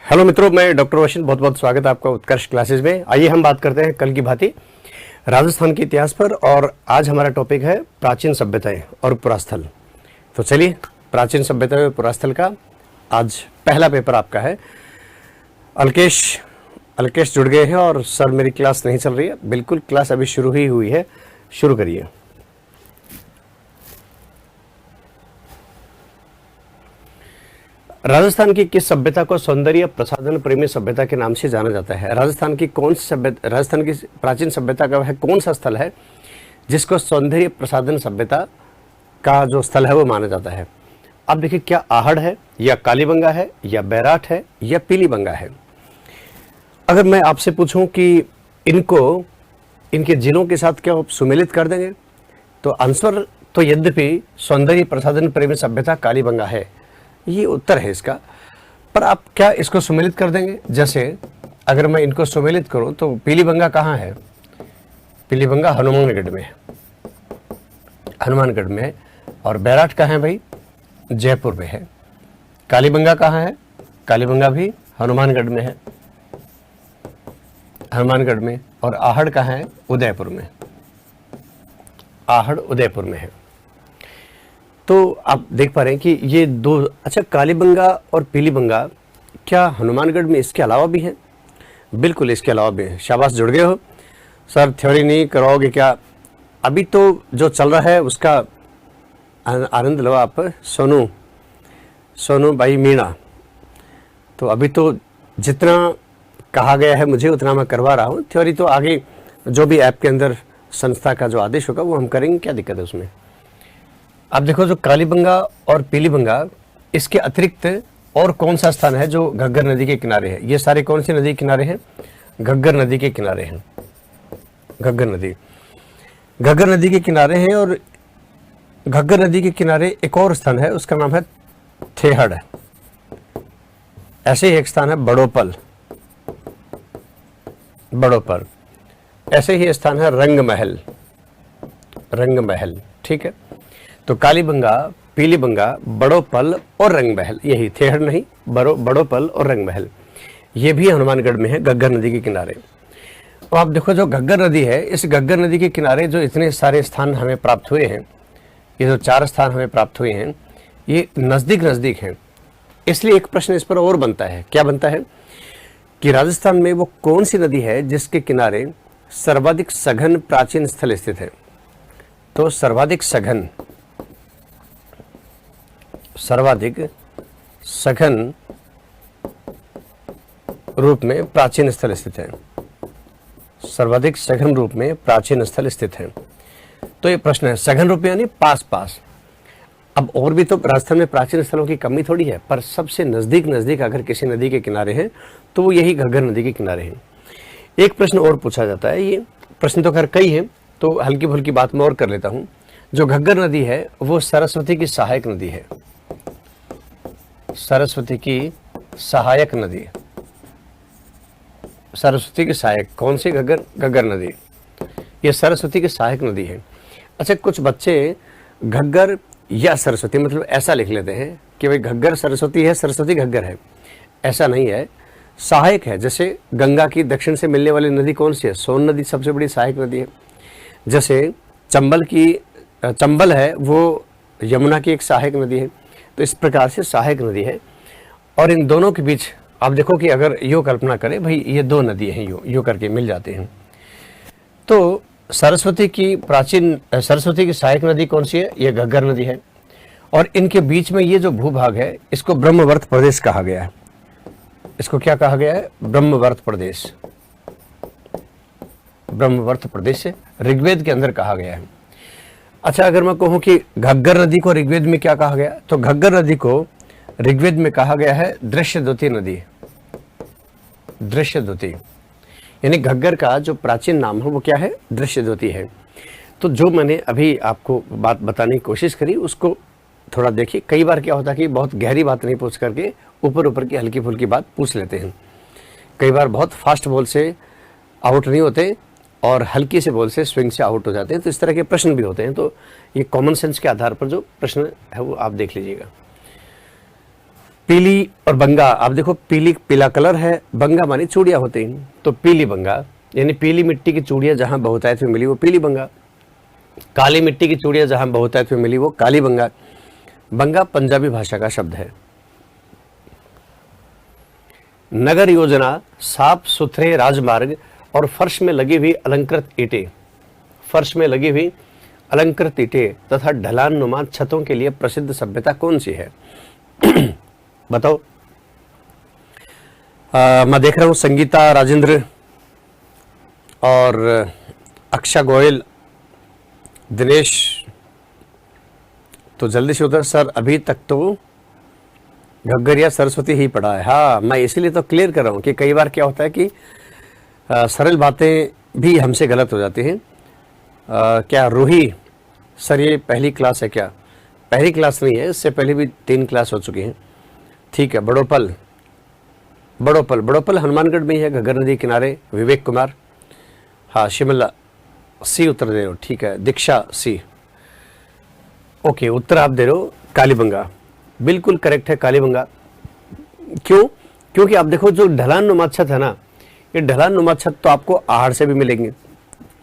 Hello मित्रों, मैं doctor रोशन, बहुत बहुत स्वागत है आपका उत्कर्ष क्लासेस में। आइए हम बात करते हैं कल की भांति राजस्थान के इतिहास पर। और आज हमारा टॉपिक है प्राचीन सभ्यताएं और पुरास्थल। तो चलिए, प्राचीन सभ्यताएं और पुरास्थल का आज पहला पेपर आपका है। अलकेश जुड़ गए हैं और सर मेरी क्लास नहीं चल रही है। बिल्कुल, क्लास अभी शुरू ही हुई है, शुरू करिए। राजस्थान की किस सभ्यता को सौंदर्य प्रसाधन प्रेमी सभ्यता के नाम से जाना जाता है? राजस्थान की प्राचीन सभ्यता का वह कौन सा स्थल है जिसको सौंदर्य प्रसाधन सभ्यता का जो स्थल है वो माना जाता है? अब देखिए, क्या आहड़ है, या कालीबंगा है, या बैराठ है, या पीलीबंगा है? अगर मैं आपसे पूछूं कि इनको इनके जिलों के साथ क्या आप सुमेलित कर देंगे, तो आंसर तो यद्यपि सौंदर्य प्रसाधन प्रेमी सभ्यता कालीबंगा है, ये उत्तर है इसका। पर आप क्या इसको सुमेलित कर देंगे? जैसे अगर मैं इनको सुमेलित करूं तो पीलीबंगा कहाँ है? पीलीबंगा हनुमानगढ़ में है, और बैराठ कहाँ है भाई? जयपुर में है। कालीबंगा कहाँ है? कालीबंगा भी हनुमानगढ़ में है, हनुमानगढ़ में। और आहड़ कहाँ है? उदयपुर में। आहड़ उदयपुर में है। तो आप देख पा रहे हैं कि ये दो। अच्छा, कालीबंगा और पीलीबंगा क्या हनुमानगढ़ में इसके अलावा भी हैं? बिल्कुल, इसके अलावा भी हैं। शाबाश, जुड़ गए हो सर। थ्योरी नहीं कराओगे क्या? अभी तो जो चल रहा है उसका आनंद लो आप। सोनू भाई मीणा, तो अभी तो जितना कहा गया है मुझे उतना मैं करवा रहा हूँ। थ्योरी तो आगे जो भी ऐप के अंदर संस्था का जो आदेश होगा वो हम करेंगे, क्या दिक्कत है उसमें। अब देखो, जो कालीबंगा और पीलीबंगा, इसके अतिरिक्त और कौन सा स्थान है जो घग्गर नदी के किनारे है? ये सारे कौन सी नदी के किनारे हैं? घग्गर नदी के किनारे हैं। घग्गर नदी के किनारे हैं। और घग्गर नदी के किनारे एक और स्थान है, उसका नाम है थेहड़। ऐसे ही एक स्थान है बड़ोपल। ऐसे ही स्थान है रंगमहल। ठीक है, तो कालीबंगा, पीलीबंगा, बड़ोपल और रंगमहल, यही थेहड़ नहीं, बड़ोपल और रंगमहल, ये भी हनुमानगढ़ में है, घग्गर नदी के किनारे। तो आप देखो, जो घग्गर नदी है, इस घग्गर नदी के किनारे जो इतने सारे स्थान हमें प्राप्त हुए हैं, ये जो 4 स्थान हमें प्राप्त हुए हैं, ये नज़दीक हैं। इसलिए एक प्रश्न इस पर और बनता है। क्या बनता है कि राजस्थान में वो कौन सी नदी है जिसके किनारे सर्वाधिक सघन प्राचीन स्थल स्थित है? तो सर्वाधिक सघन रूप में प्राचीन स्थल स्थित है। सर्वाधिक सघन रूप में प्राचीन स्थल स्थित है। तो ये प्रश्न है, सघन रूप यानी पास। अब और भी तो राजस्थान में प्राचीन स्थलों की कमी थोड़ी है, पर सबसे नजदीक अगर किसी नदी के किनारे हैं तो वो यही घग्गर नदी के किनारे हैं। एक प्रश्न और पूछा जाता है, ये प्रश्न तो खैर कई हैं, तो हल्की फुल्की बात मैं और कर लेता हूं। जो घग्गर नदी है वो सरस्वती की सहायक नदी है। सरस्वती की सहायक नदी। सरस्वती की सहायक कौन सी? घग्गर नदी। ये सरस्वती की सहायक नदी है। अच्छा, कुछ बच्चे घग्गर या सरस्वती मतलब ऐसा लिख लेते हैं कि भाई घग्गर सरस्वती है, सरस्वती घग्गर है। ऐसा नहीं है, सहायक है। जैसे गंगा की दक्षिण से मिलने वाली नदी कौन सी है? सोन नदी सबसे बड़ी सहायक नदी है। जैसे चंबल है, वो यमुना की एक सहायक नदी है। तो इस प्रकार से सहायक नदी है। और इन दोनों के बीच आप देखो कि अगर यो कल्पना करें, भाई ये 2 नदी हैं, यो करके मिल जाते हैं। तो सरस्वती की सहायक नदी कौन सी है? ये घग्गर नदी है। और इनके बीच में ये जो भूभाग है, इसको ब्रह्मवर्त प्रदेश कहा गया है। इसको क्या कहा गया है? ब्रह्मवर्त प्रदेश ऋग्वेद के अंदर कहा गया है। अच्छा, अगर मैं कहूं कि घग्गर नदी को ऋग्वेद में क्या कहा गया, तो घग्गर नदी को ऋग्वेद में कहा गया है दृश्यद्युति नदी। दृश्यद्युति यानी घग्गर का जो प्राचीन नाम है वो क्या है? दृश्यद्युति है। तो जो मैंने अभी आपको बात बताने की कोशिश करी उसको थोड़ा देखिए। कई बार क्या होता है कि बहुत गहरी बात नहीं पूछ करके ऊपर की हल्की फुल्की बात पूछ लेते हैं। कई बार बहुत फास्ट बॉल से आउट नहीं होते और हल्की से बॉल से स्विंग से आउट हो जाते हैं। तो इस तरह के प्रश्न भी होते हैं। तो ये कॉमन सेंस के आधार पर जो प्रश्न है वो आप देख लीजिएगा। पीली और बंगा, आप देखो पीली पीला कलर है, बंगा मानी चूड़ियां होती हैं, तो पीली बंगा यानी पीली मिट्टी की चूड़ियां जहां बहुतायत में मिली वो पीली बंगा, काली मिट्टी की चूड़ियां जहां बहुतायत में मिली वो काली बंगा। बंगा पंजाबी भाषा का शब्द है। नगर योजना, साफ सुथरे राजमार्ग और फर्श में लगी हुई अलंकृत ईंटें, फर्श में लगी हुई अलंकृत ईंटें तथा ढलान नुमा छतों के लिए प्रसिद्ध सभ्यता कौन सी है? बताओ। मैं देख रहा हूं संगीता राजेंद्र और अक्षा गोयल, दिनेश, तो जल्दी से उधर। सर अभी तक तो घग्गर या सरस्वती ही पढ़ा है। हाँ, मैं इसीलिए तो क्लियर कर रहा हूँ कि कई बार क्या होता है कि सरल बातें भी हमसे गलत हो जाती हैं। क्या रूही सर ये पहली क्लास है क्या? पहली क्लास नहीं है, इससे पहले भी 3 क्लास हो चुकी हैं। ठीक है। बड़ोपल, बड़ोपल, बड़ोपल हनुमानगढ़ में ही है, घग्गर नदी किनारे। विवेक कुमार, हाँ। शिमला सी उत्तर दे रहे हो, ठीक है। दीक्षा सी, ओके। उत्तर आप दे रहे हो कालीबंगा, बिल्कुल करेक्ट है कालीबंगा। क्यों? क्योंकि आप देखो जो ढलान नुमा छत है ना, ये ढलान नुमा छत तो आपको आहड़ से भी मिलेंगे।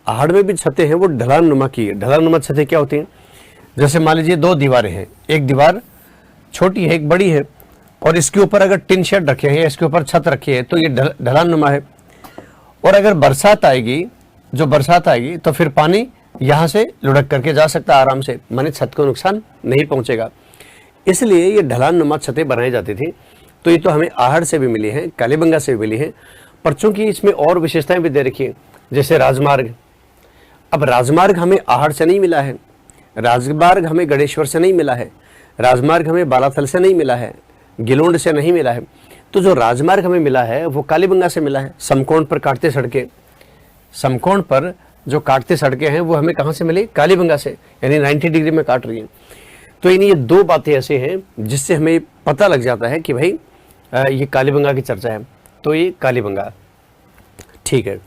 आहड़ में भी छतें हैं वो ढलान नुमा की है। ढलान नुमा छतें क्या होती हैं? जैसे मान लीजिए 2 दीवारें हैं, एक दीवार छोटी है एक बड़ी है, और इसके ऊपर अगर टिन शेड रखे हैं, इसके ऊपर छत रखी है, तो ये ढलान नुमा है। और अगर बरसात आएगी, जो बरसात आएगी तो फिर पानी यहाँ से लुढ़क करके जा सकता है आराम से, माने छत को नुकसान नहीं पहुंचेगा। इसलिए ये ढलान नुमा छतें बनाई जाती थी। तो ये तो हमें आहड़ से भी मिली है, कालीबंगा से भी मिली है, पर चूंकि इसमें और विशेषताएं भी दे रखी है, जैसे राजमार्ग। अब राजमार्ग हमें आहड़ से नहीं मिला है, राजमार्ग हमें गणेश्वर से नहीं मिला है, राजमार्ग हमें बालाथल से नहीं मिला है, गिलोंड से नहीं मिला है। तो जो राजमार्ग हमें मिला है वो कालीबंगा से मिला है। समकोण पर काटते सड़कें, समकोण पर जो काटते सड़कें हैं वो हमें कहाँ से मिली? कालीबंगा से, यानी 90 डिग्री में काट रही हैं। तो यानी ये 2 बातें ऐसे हैं जिससे हमें पता लग जाता है कि भाई ये कालीबंगा की चर्चा है, तो ये कालीबंगा, ठीक है।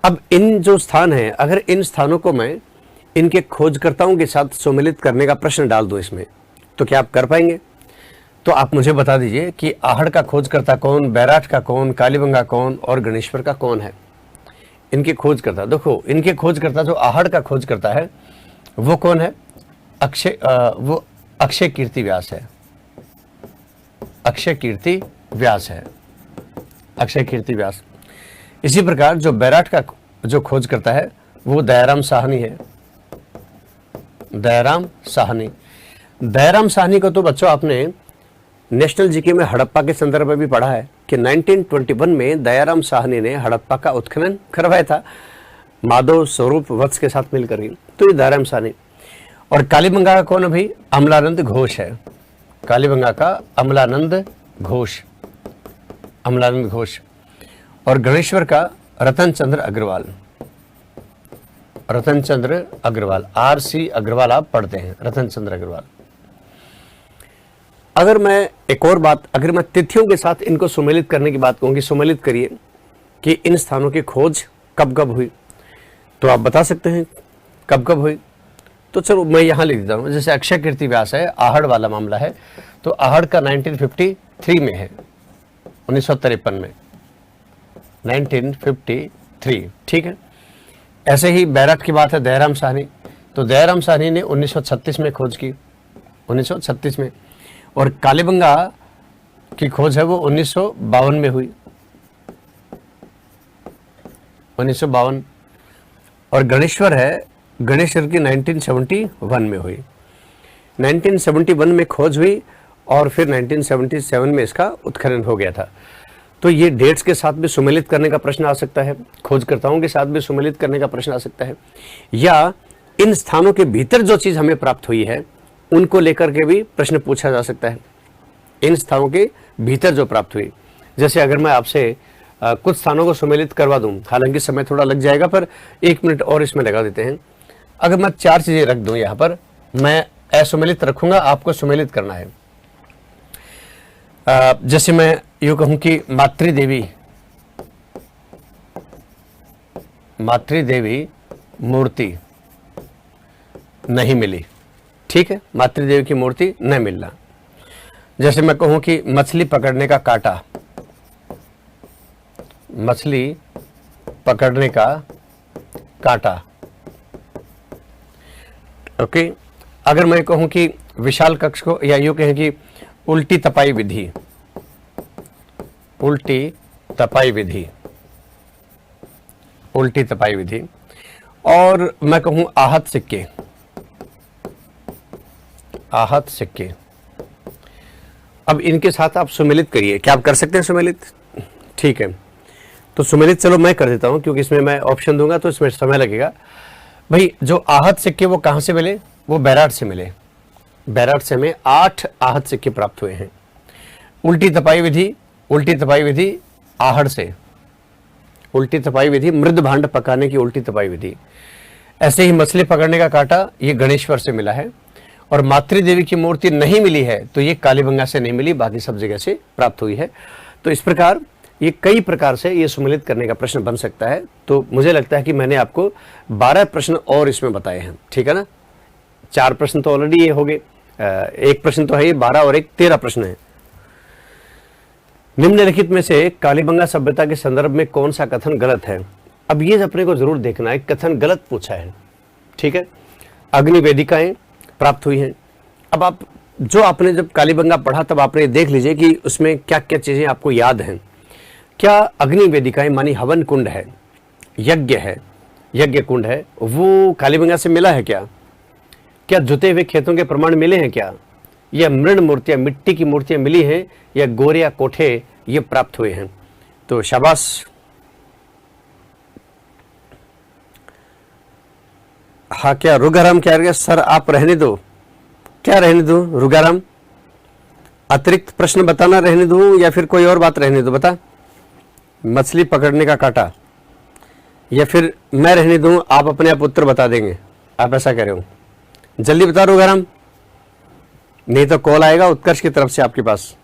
अब इन जो स्थान हैं, अगर इन स्थानों को मैं इनके खोजकर्ताओं के साथ सम्मिलित करने का प्रश्न डाल दूं इसमें, तो क्या आप कर पाएंगे? तो आप मुझे बता दीजिए कि आहड़ का खोजकर्ता कौन, बैराठ का कौन, कालीबंगा कौन और गणेश्वर का कौन है? इनके खोजकर्ता, देखो इनके खोजकर्ता जो आहड़ का खोजकर्ता है वो कौन है? वो अक्षय कीर्ति व्यास है। अक्षय कीर्ति व्यास है, अक्षय कीर्ति व्यास। इसी प्रकार जो बैराठ का जो खोज करता है वो दयाराम साहनी है, दयाराम साहनी। दयाराम साहनी को तो बच्चों आपने नेशनल जीके में हड़प्पा के संदर्भ में भी पढ़ा है कि 1921 में दयाराम साहनी ने हड़प्पा का उत्खनन करवाया था माधव स्वरूप वत्स के साथ मिलकर ही। तो ये दयाराम साहनी। और कालीबंगा का कौन अभी? अमलानंद घोष है। कालीबंगा का अमलानंद घोष, अमलानंद घोष। और गणेश्वर का रतन चंद्र अग्रवाल, रतन चंद्र अग्रवाल, RC अग्रवाल आप पढ़ते हैं, रतन चंद्र अग्रवाल। अगर मैं एक और बात, अगर मैं तिथियों के साथ इनको सम्मिलित करने की बात कहूँ कि सम्मिलित करिए कि इन स्थानों की खोज कब कब हुई, तो आप बता सकते हैं कब कब हुई? तो चलो मैं यहाँ लिख देता हूँ। जैसे अक्षय कीर्ति व्यास है, आहड़ वाला मामला है, तो आहड़ का 1953 में है, 1953 में, 1953, ठीक है। ऐसे ही बैराठ की बात है, दयाराम साहनी, तो दयाराम साहनी ने 1936 में खोज की, 1936 में। और कालीबंगा की खोज है वो 1952 में हुई, 1952। और गणेश्वर है, गणेश्वर की 1971 में हुई, 1971 में खोज हुई और फिर 1977 में इसका उत्खनन हो गया था। तो ये डेट्स के साथ भी सम्मिलित करने का प्रश्न आ सकता है, खोजकर्ताओं के साथ भी सम्मिलित करने का प्रश्न आ सकता है, या इन स्थानों के भीतर जो चीज़ हमें प्राप्त हुई है उनको लेकर के भी प्रश्न पूछा जा सकता है। इन स्थानों के भीतर जो प्राप्त हुई, जैसे अगर मैं आपसे कुछ स्थानों को सम्मिलित करवा दूं, हालांकि समय थोड़ा लग जाएगा पर 1 मिनट और इसमें लगा देते हैं। अगर मैं 4 चीज़ें रख दूं यहाँ पर, मैं असम्मिलित रखूंगा, आपको सम्मिलित करना है। जैसे मैं यूँ कहूँ कि मातृदेवी मूर्ति नहीं मिली, ठीक है, मातृदेवी की मूर्ति नहीं मिलना। जैसे मैं कहूं कि मछली पकड़ने का कांटा, मछली पकड़ने का कांटा। ओके, अगर मैं कहूं कि विशाल कक्ष को, या यूं कहें कि उल्टी तपाई विधि, उल्टी तपाई विधि, उल्टी तपाई विधि। और मैं कहूं आहत सिक्के, आहत सिक्के। अब इनके साथ आप सुमेलित करिए। क्या आप कर सकते हैं सुमेलित? ठीक है, तो सुमेलित चलो मैं कर देता हूं, क्योंकि इसमें मैं ऑप्शन दूंगा तो इसमें समय लगेगा। भाई जो आहत सिक्के वो कहां से मिले? वो बैराट से मिले। बैराट से हमें 8 आहत सिक्के प्राप्त हुए हैं। उल्टी तपाई विधि, उल्टी तपाई विधि आहड़ से, उल्टी तपाई विधि मृद भांड पकाने की उल्टी तपाई विधि। ऐसे ही मछली पकड़ने का कांटा ये गणेश्वर से मिला है। और मातृ देवी की मूर्ति नहीं मिली है तो ये कालीबंगा से नहीं मिली, बाकी सब जगह से प्राप्त हुई है। तो इस प्रकार ये कई प्रकार से ये सुमेलित करने का प्रश्न बन सकता है। तो मुझे लगता है कि मैंने आपको 12 प्रश्न और इसमें बताए हैं, ठीक है ना। 4 प्रश्न तो ऑलरेडी ये हो गए, एक प्रश्न तो है ये, 12 और 1 13 प्रश्न है। निम्नलिखित में से कालीबंगा सभ्यता के संदर्भ में कौन सा कथन गलत है? अब ये अपने को जरूर देखना है, कथन गलत पूछा है, ठीक है। अग्नि वेदिकाएं प्राप्त हुई हैं। अब आप जो आपने जब कालीबंगा पढ़ा तब आपने देख लीजिए कि उसमें क्या क्या चीजें आपको याद हैं। क्या अग्नि वेदिकाएं मानी हवन कुंड है, यज्ञ है, यज्ञ कुंड है, वो कालीबंगा से मिला है क्या? क्या जुते हुए खेतों के प्रमाण मिले हैं क्या? या मृण मूर्तियां, मिट्टी की मूर्तियां मिली हैं, या गोरिया कोठे ये प्राप्त हुए हैं? तो शाबाश। हाँ, क्या रुगाराम कह रहे सर आप रहने दो? क्या रहने दो रुगाराम? अतिरिक्त प्रश्न बताना रहने दो या फिर कोई और बात रहने दो? बता। मछली पकड़ने का कांटा, या फिर मैं रहने दूं, आप अपने आप उत्तर बता देंगे? आप ऐसा कह रहे हो? जल्दी बता रुगाराम, नहीं तो कॉल आएगा उत्कर्ष की तरफ से आपके पास।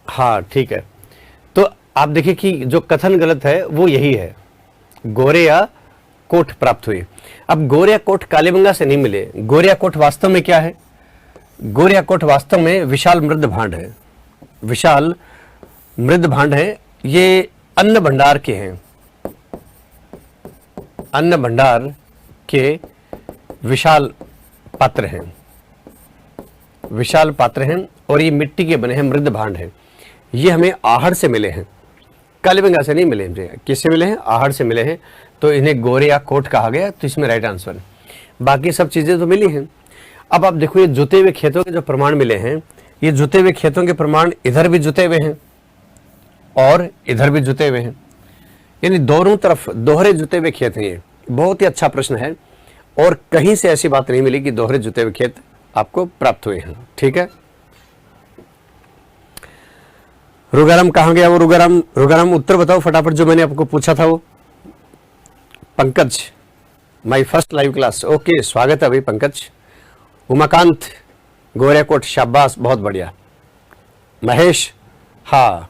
हाँ ठीक है, तो आप देखिए कि जो कथन गलत है वो यही है, गोरिया कोट प्राप्त हुए। अब गोरिया कोट कालीबंगा से नहीं मिले। गोरिया कोट वास्तव में क्या है? गोरिया कोट वास्तव में विशाल मृद भांड है, विशाल मृद भांड है। ये अन्न भंडार के हैं, अन्न भंडार के विशाल पात्र हैं, विशाल पात्र हैं, और ये मिट्टी के बने हैं, मृद भांड हैं। ये हमें आहड़ से मिले हैं, कालीबंगा से नहीं मिले। मुझे किससे मिले हैं? आहड़ से मिले हैं, तो इन्हें गोरिया कोट कहा गया। तो इसमें राइट आंसर। बाकी सब चीजें तो मिली हैं। अब आप देखो ये जुते हुए खेतों के जो प्रमाण मिले हैं, ये जुते हुए खेतों के प्रमाण इधर भी जुते हुए हैं और इधर भी जुते हुए हैं, यानी दोनों तरफ दोहरे जुते हुए खेत हैं। ये बहुत ही अच्छा प्रश्न है, और कहीं से ऐसी बात नहीं मिली कि दोहरे जुते हुए खेत आपको प्राप्त हुए हैं, ठीक है। रुगाराम कहां गया वो? रुगाराम उत्तर बताओ फटाफट जो मैंने आपको पूछा था वो। Pankaj, my first live class, okay स्वागत है भाई पंकज। उमाकांत, गोरियाकोट, शाबाश बहुत बढ़िया। महेश, हाँ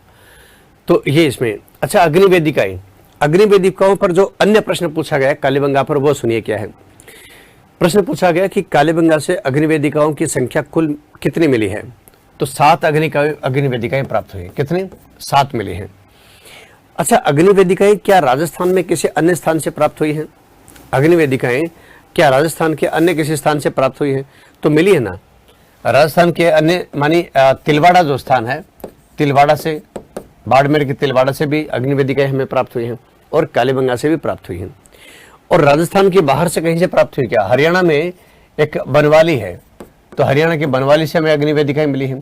तो ये इसमें। अच्छा, अग्निवेदिकाएं, अग्निवेदिकाओं पर जो अन्य प्रश्न पूछा गया कालीबंगा पर, वो सुनिए क्या है। प्रश्न पूछा गया कि कालीबंगा से अग्निवेदिकाओं की संख्या कुल कितनी मिली है? तो 7 अग्निवेदिकाएं प्राप्त हुई। कितनी? 7 मिली हैं। अच्छा, अग्निवेदिकाएं क्या राजस्थान में किसी अन्य स्थान से प्राप्त हुई हैं? अग्निवेदिकाएं क्या राजस्थान के अन्य किसी स्थान से प्राप्त हुई हैं? तो मिली है ना, राजस्थान के अन्य मानी तिलवाड़ा जो स्थान है, तिलवाड़ा से, बाड़मेर के तिलवाड़ा से भी अग्निवेदिकाएं हमें प्राप्त हुई हैं, और कालीबंगा से भी प्राप्त हुई हैं। और राजस्थान के बाहर से कहीं से प्राप्त हुई क्या? हरियाणा में एक बनवाली है, तो हरियाणा के बनवाली से हमें अग्निवेदिकाएं मिली हैं।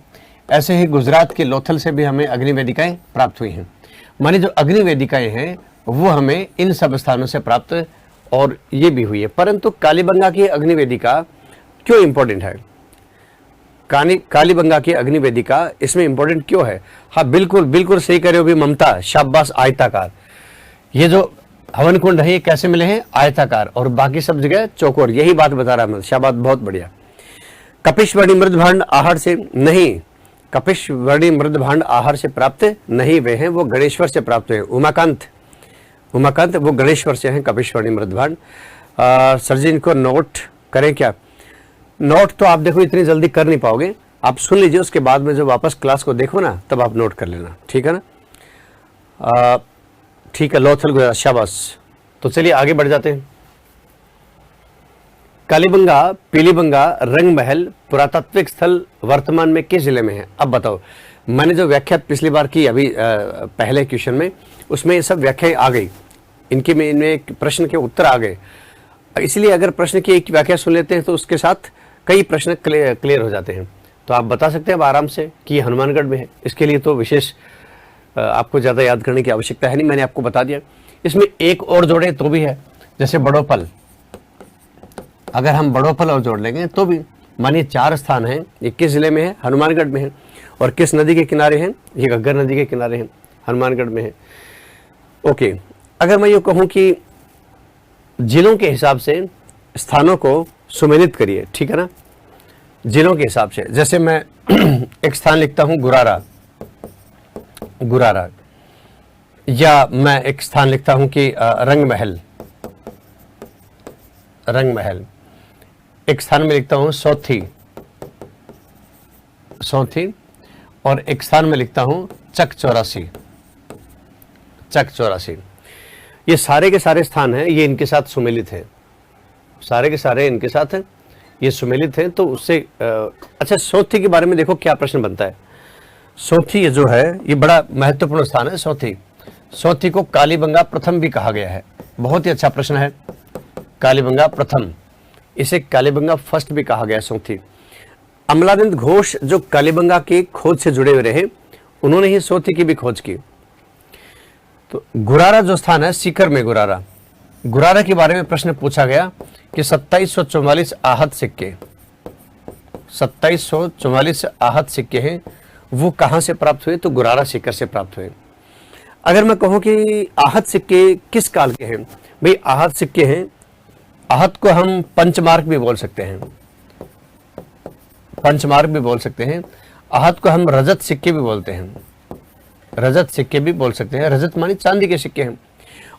ऐसे ही गुजरात के लोथल से भी हमें अग्निवेदिकाएं प्राप्त हुई हैं। माने जो अग्निवेदिकाएं हैं वो हमें इन सब स्थानों से प्राप्त और ये भी हुई है। परंतु कालीबंगा की अग्निवेदिका क्यों इंपॉर्टेंट है? कालीबंगा की अग्निवेदिका इसमें इंपॉर्टेंट क्यों है? हाँ बिल्कुल बिल्कुल सही करे हो भी ममता, शाबाश। आयताकार, ये जो हवन कुंड है ये कैसे मिले हैं? आयताकार, और बाकी सब जगह चौकोर। यही बात बता रहा मैं, शाबाश बहुत बढ़िया। कपिशवर्णी मृद भांड आहड़ से नहीं, कपिशवर्णी मृद भांड आहड़ से प्राप्त नहीं हुए हैं, वो गणेश्वर से प्राप्त हुए। उमाकांत वो गणेश्वर से हैं कपिशवर्णी मृद भांड। सर जी इनको नोट करें क्या? नोट तो आप देखो इतनी जल्दी कर नहीं पाओगे, आप सुन लीजिए, उसके बाद में जब वापस क्लास को देखो ना तब आप नोट कर लेना, ठीक है ना। ठीक है, लोथल गुजरात, शाबाश। तो चलिए आगे बढ़ जाते हैं। कालीबंगा, पीलीबंगा, रंग महल पुरातात्विक स्थल वर्तमान में किस जिले में है? अब बताओ, मैंने जो व्याख्या पिछली बार की अभी पहले क्वेश्चन में, उसमें ये सब व्याख्याएं आ गई, इनके में इनमें प्रश्न के उत्तर आ गए। इसलिए अगर प्रश्न की एक व्याख्या सुन लेते हैं तो उसके साथ कई प्रश्न क्लियर हो जाते हैं। तो आप बता सकते हैं अब आराम से कि ये हनुमानगढ़ में है। इसके लिए तो विशेष आपको ज़्यादा याद करने की आवश्यकता है नहीं, मैंने आपको बता दिया। इसमें एक और जोड़े तो भी है, जैसे बड़ोपल, अगर हम बड़ोपल और जोड़ लेंगे तो भी, मानिए 4 स्थान हैं, ये किस जिले में है? हनुमानगढ़ में है। और किस नदी के किनारे हैं? ये घग्गर नदी के किनारे हैं, हनुमानगढ़ में है। ओके, अगर मैं ये कहूँ कि जिलों के हिसाब से स्थानों को सुमेलित करिए, ठीक है ना, जिलों के हिसाब से, जैसे मैं एक स्थान लिखता हूं गुरारा, गुरारा, या मैं एक स्थान लिखता हूं कि रंग महल, रंग महल। एक स्थान में लिखता हूं सौथी, सौथी, और एक स्थान में लिखता हूं चक चौरासी, चक चौरासी। ये सारे के सारे स्थान हैं, ये इनके साथ सुमेलित हैं, सारे के सारे इनके साथ हैं, ये सुमेलित हैं। तो उससे अच्छा, सौथी के बारे में देखो क्या प्रश्न बनता है। सौथी ये जो है, ये बड़ा महत्वपूर्ण स्थान है सौथी। सौथी को कालीबंगा प्रथम भी कहा गया है, बहुत ही अच्छा प्रश्न है। कालीबंगा प्रथम, इसे कालीबंगा फर्स्ट भी कहा गया सौथी। अमलानंद घोष जो कालीबंगा की खोज से जुड़े हुए रहे, उन्होंने ही सौथी की भी खोज की। तो गुरारा जो स्थान है, सीकर में गुरारा, गुरारा के बारे में प्रश्न पूछा गया कि 2744 आहत सिक्के, 2744 आहत सिक्के हैं, वो कहां से प्राप्त हुए? तो गुरारा सीकर से प्राप्त हुए। अगर मैं कहूं कि आहत सिक्के किस काल के हैं, भाई आहत सिक्के हैं, आहत को हम पंचमार्क भी बोल सकते हैं, पंचमार्क भी बोल सकते हैं। आहत को हम रजत सिक्के भी बोलते हैं, रजत सिक्के भी बोल सकते हैं। रजत मानी चांदी के सिक्के हैं।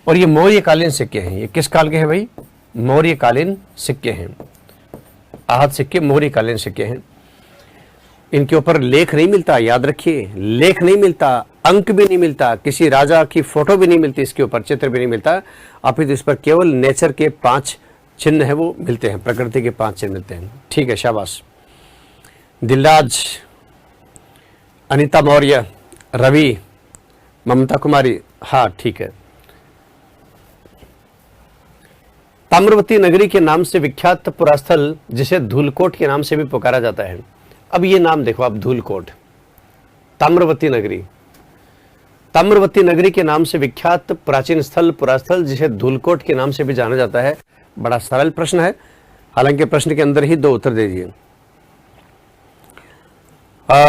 और ये मौर्यकालीन सिक्के हैं। ये किस काल के हैं भाई? मौर्यकालीन सिक्के हैं। आहत सिक्के मौर्यकालीन सिक्के हैं। इनके ऊपर लेख नहीं मिलता, याद रखिए, लेख नहीं मिलता, अंक भी नहीं मिलता, किसी राजा की फोटो भी नहीं मिलती, इसके ऊपर चित्र भी नहीं मिलता। अभी तो इस पर केवल नेचर के 5 चिन्ह है वो मिलते हैं, प्रकृति के 5 चिन्ह मिलते हैं। ठीक है, शाबाश। दिलराज, अनीता मौर्य, रवि, ममता कुमारी, हाँ ठीक है। ताम्रवती नगरी के नाम से विख्यात पुरास्थल जिसे धूलकोट के नाम से भी पुकारा जाता है। अब ये नाम देखो आप, धूलकोट, ताम्रवती नगरी, ताम्रवती नगरी के नाम से विख्यात प्राचीन स्थल पुरास्थल जिसे धूलकोट के नाम से भी जाना जाता है। बड़ा सरल प्रश्न है, हालांकि प्रश्न के अंदर ही 2 उत्तर दे दिए।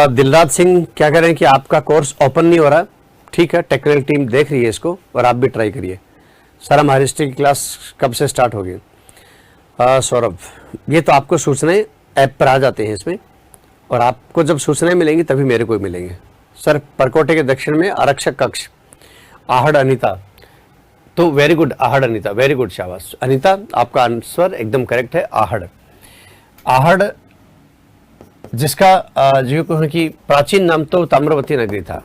दिलराज सिंह क्या कह रहे हैं कि आपका कोर्स ओपन नहीं हो रहा। ठीक है, टेक्निकल टीम देख रही है इसको और आप भी ट्राई करिए। सर हमारी हिस्ट्री की क्लास कब से स्टार्ट होगी? सौरभ, ये तो आपको सूचनाएं ऐप पर आ जाते हैं इसमें, और आपको जब सूचनाएं मिलेंगी तभी मेरे को मिलेंगे। सर परकोटे के दक्षिण में आरक्षक कक्ष, आहड़ अनीता, तो very good Ahar Anita, very good, शाबाश अनीता, आपका आंसर एकदम करेक्ट है। आहड़, आहड़ जिसका जो कहूँ कि प्राचीन नाम तो ताम्रवती नगरी था।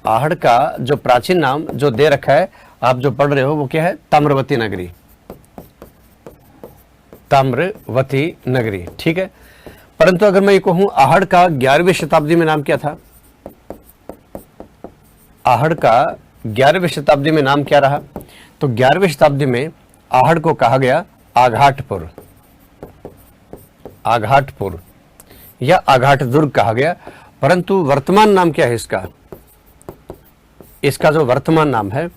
आहड़ का जो प्राचीन नाम जो दे रखा है, आप जो पढ़ रहे हो वो क्या है? ताम्रवती नगरी, ताम्रवती नगरी, ठीक है। परंतु अगर मैं ये कहूं आहड़ का 11वीं शताब्दी में नाम क्या था? आहड़ का 11वीं शताब्दी में नाम क्या रहा? तो 11वीं शताब्दी में आहड़ को कहा गया आघाटपुर, आघाटपुर या आघाट दुर्ग कहा गया। परंतु वर्तमान नाम क्या है इसका? इसका जो वर्तमान नाम है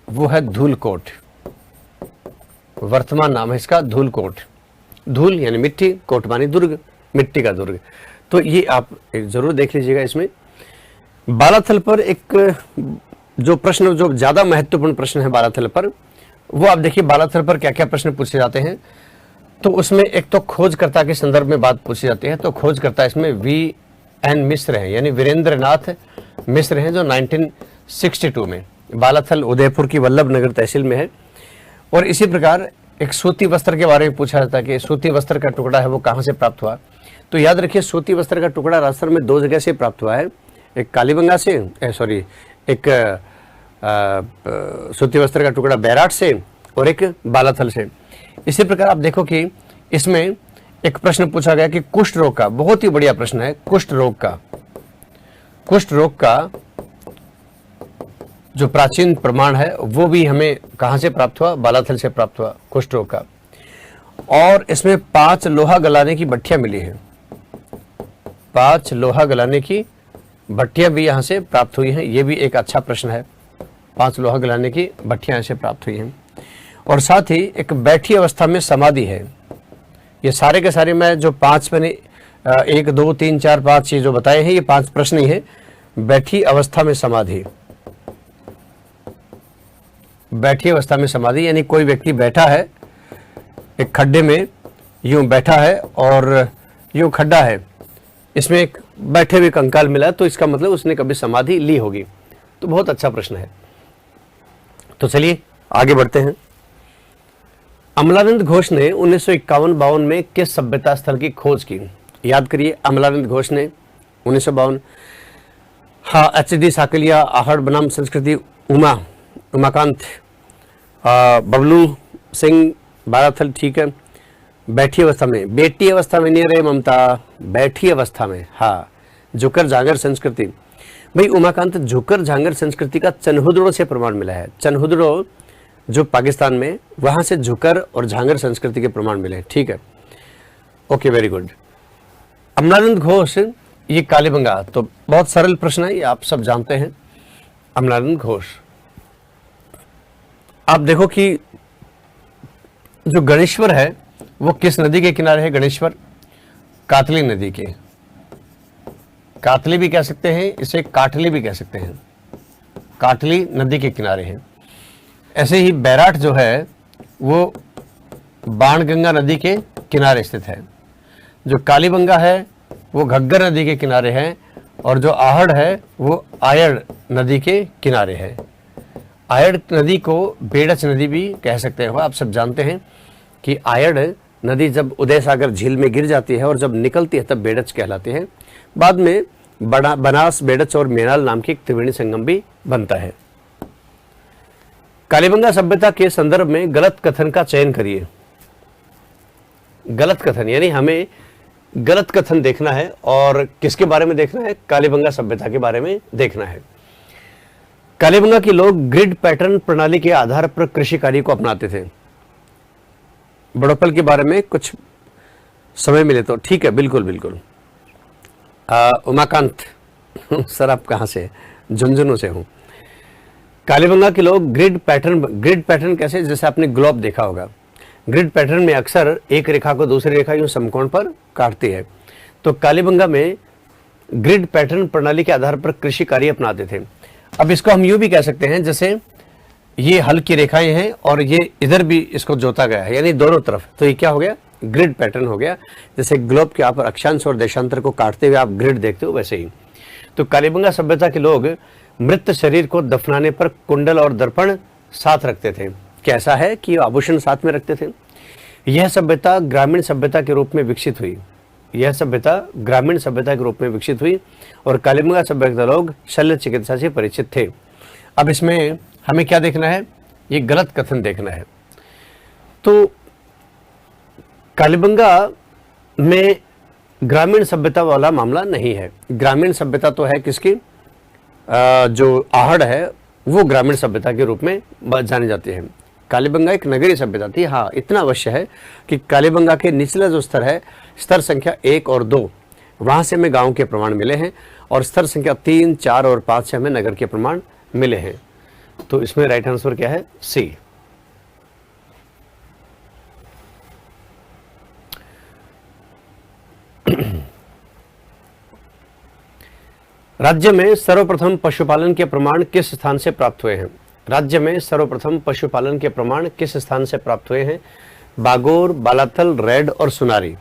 वो है धूलकोट, वर्तमान नाम है इसका धूलकोट। धूल यानी मिट्टी, कोट मानी दुर्ग, मिट्टी का दुर्ग। तो ये आप जरूर देख लीजिएगा। इसमें बालाथल पर एक जो प्रश्न, जो ज्यादा महत्वपूर्ण प्रश्न है बालाथल पर, वो आप देखिए बालाथल पर क्या क्या प्रश्न पूछे जाते हैं। तो उसमें एक तो खोजकर्ता के संदर्भ में बात पूछी जाती है। तो खोजकर्ता इसमें VN मिश्र हैं, यानी वीरेंद्रनाथ मिश्र हैं, जो 1962 में बालाथल उदयपुर की वल्लभ नगर तहसील में है। और इसी प्रकार एक सूती वस्त्र के बारे में पूछा जाता है कि सूती वस्त्र का टुकड़ा है वो कहाँ से प्राप्त हुआ? तो याद रखिए सूती वस्त्र का टुकड़ा राजस्थान में 2 जगह से प्राप्त हुआ है, एक कालीबंगा से, एक सूती वस्त्र का टुकड़ा बैराट से और एक बालाथल से। इसी प्रकार आप देखो कि इसमें एक प्रश्न पूछा गया कि कुष्ठ रोग का, बहुत ही बढ़िया प्रश्न है, कुष्ठ रोग का जो प्राचीन प्रमाण है वो भी हमें कहां से प्राप्त हुआ, बालाथल से प्राप्त हुआ कुष्ठ रोग का। और इसमें 5 लोहा गलाने की भट्टियां मिली हैं, 5 लोहा गलाने की भट्टियां भी यहां से प्राप्त हुई हैं, ये भी एक अच्छा प्रश्न है। 5 लोहा गलाने की भट्टियां यहां से प्राप्त हुई हैं। और साथ ही एक बैठी अवस्था में समाधि है। ये सारे के सारे मैं जो 5 मैंने 1 2 3 4 5 ये जो बताए हैं, ये 5 प्रश्न ही है। बैठी अवस्था में समाधि, बैठी अवस्था में समाधि यानी कोई व्यक्ति बैठा है एक खड्डे में, यूं बैठा है और यूं खड्डा है, इसमें एक बैठे हुए कंकाल मिला, तो इसका मतलब उसने कभी समाधि ली होगी। तो बहुत अच्छा प्रश्न है। तो चलिए आगे बढ़ते हैं। अमलानंद घोष ने 1951-52 में किस सभ्यता स्थल की खोज की? याद करिए, अमलानंद घोष ने 1952, हाँ, एच.डी. साकलिया, आहड़ बनाम संस्कृति, उमाकांत, बबलू सिंह, बालाथल, ठीक है। बैठी अवस्था में, बेटी अवस्था में नहीं रहे ममता, बैठी अवस्था में, हाँ, झुकर झांगर संस्कृति। भाई उमाकांत, झुकर झांगर संस्कृति का चनहुदड़ो से प्रमाण मिला है। चनहुदड़ो जो पाकिस्तान में, वहां से झुकर और झांगर संस्कृति के प्रमाण मिले, ठीक है। Okay, very good. Amalanand Ghosh, ये कालीबंगा, तो बहुत सरल प्रश्न है, ये आप सब जानते हैं। अमलानंद घोष, आप देखो कि जो गणेश्वर है वो किस नदी के किनारे है? गणेश्वर कातली नदी के, कातली भी कह सकते हैं इसे, काटली भी कह सकते हैं, काटली नदी के किनारे है। ऐसे ही बैराट जो है वो बाणगंगा नदी के किनारे स्थित है। जो कालीबंगा है वो घग्गर नदी के किनारे है, और जो आहड़ है वो आयड़ नदी के किनारे है। आयड़ नदी को बेड़च नदी भी कह सकते हो। आप सब जानते हैं कि आयड़ नदी जब उदय सागर झील में गिर जाती है और जब निकलती है तब बेड़च कहलाती है। बाद में बनास, बेड़च और मेनाल नाम की एक त्रिवेणी संगम भी बनता है। कालीबंगा सभ्यता के संदर्भ में गलत कथन का चयन करिए। गलत कथन यानी हमें गलत कथन देखना है, और किसके बारे में देखना है? कालीबंगा सभ्यता के बारे में देखना है। कालीबंगा के लोग ग्रिड पैटर्न प्रणाली के आधार पर कृषि कार्य को अपनाते थे। बड़ोपल के बारे में कुछ समय मिले तो ठीक है, बिल्कुल बिल्कुल। उमाकांत सर, आप कहाँ से? झुंझुनू से हूँ। कालीबंगा के लोग ग्रिड पैटर्न कैसे? जैसे आपने ग्लोब देखा होगा, ग्रिड पैटर्न में अक्सर एक रेखा को दूसरी रेखा यूं समकोण पर काटती है। तो कालीबंगा में ग्रिड पैटर्न प्रणाली के आधार पर कृषि कार्य अपनाते थे। अब इसको हम यूं भी कह सकते हैं, जैसे ये हल की रेखाएं हैं और ये इधर भी इसको जोता गया है, यानी दोनों तरफ, तो ये क्या हो गया? ग्रिड पैटर्न हो गया। जैसे ग्लोब के आप अक्षांश और देशांतर को काटते हुए आप ग्रिड देखते हो, वैसे ही। तो कालीबंगा सभ्यता के लोग मृत शरीर को दफनाने पर कुंडल और दर्पण साथ रखते थे। कैसा है कि आभूषण साथ में रखते थे। यह सभ्यता ग्रामीण सभ्यता के रूप में विकसित हुई। यह सभ्यता ग्रामीण सभ्यता के रूप में विकसित हुई और कालीबंगा सभ्यता लोग शल्य चिकित्सा से परिचित थे। अब इसमें हमें क्या देखना है? ये गलत कथन देखना है। तो कालीबंगा में ग्रामीण सभ्यता वाला मामला नहीं है। ग्रामीण सभ्यता तो है किसकी? जो आहड़ है वो ग्रामीण सभ्यता के रूप में जानी जाती है। कालीबंगा एक नगरीय सभ्यता थी। हाँ, इतना अवश्य है कि कालीबंगा के निचला जो स्तर है, स्तर संख्या 1 और 2, वहां से हमें गांव के प्रमाण मिले हैं, और स्तर संख्या 3, 4 और 5 से हमें नगर के प्रमाण मिले हैं। तो इसमें राइट आंसर क्या है? सी। राज्य में सर्वप्रथम पशुपालन के प्रमाण किस स्थान से प्राप्त हुए हैं? राज्य में सर्वप्रथम पशुपालन के प्रमाण किस स्थान से प्राप्त हुए हैं? बागोर, बालाथल, रेड और सुनारी।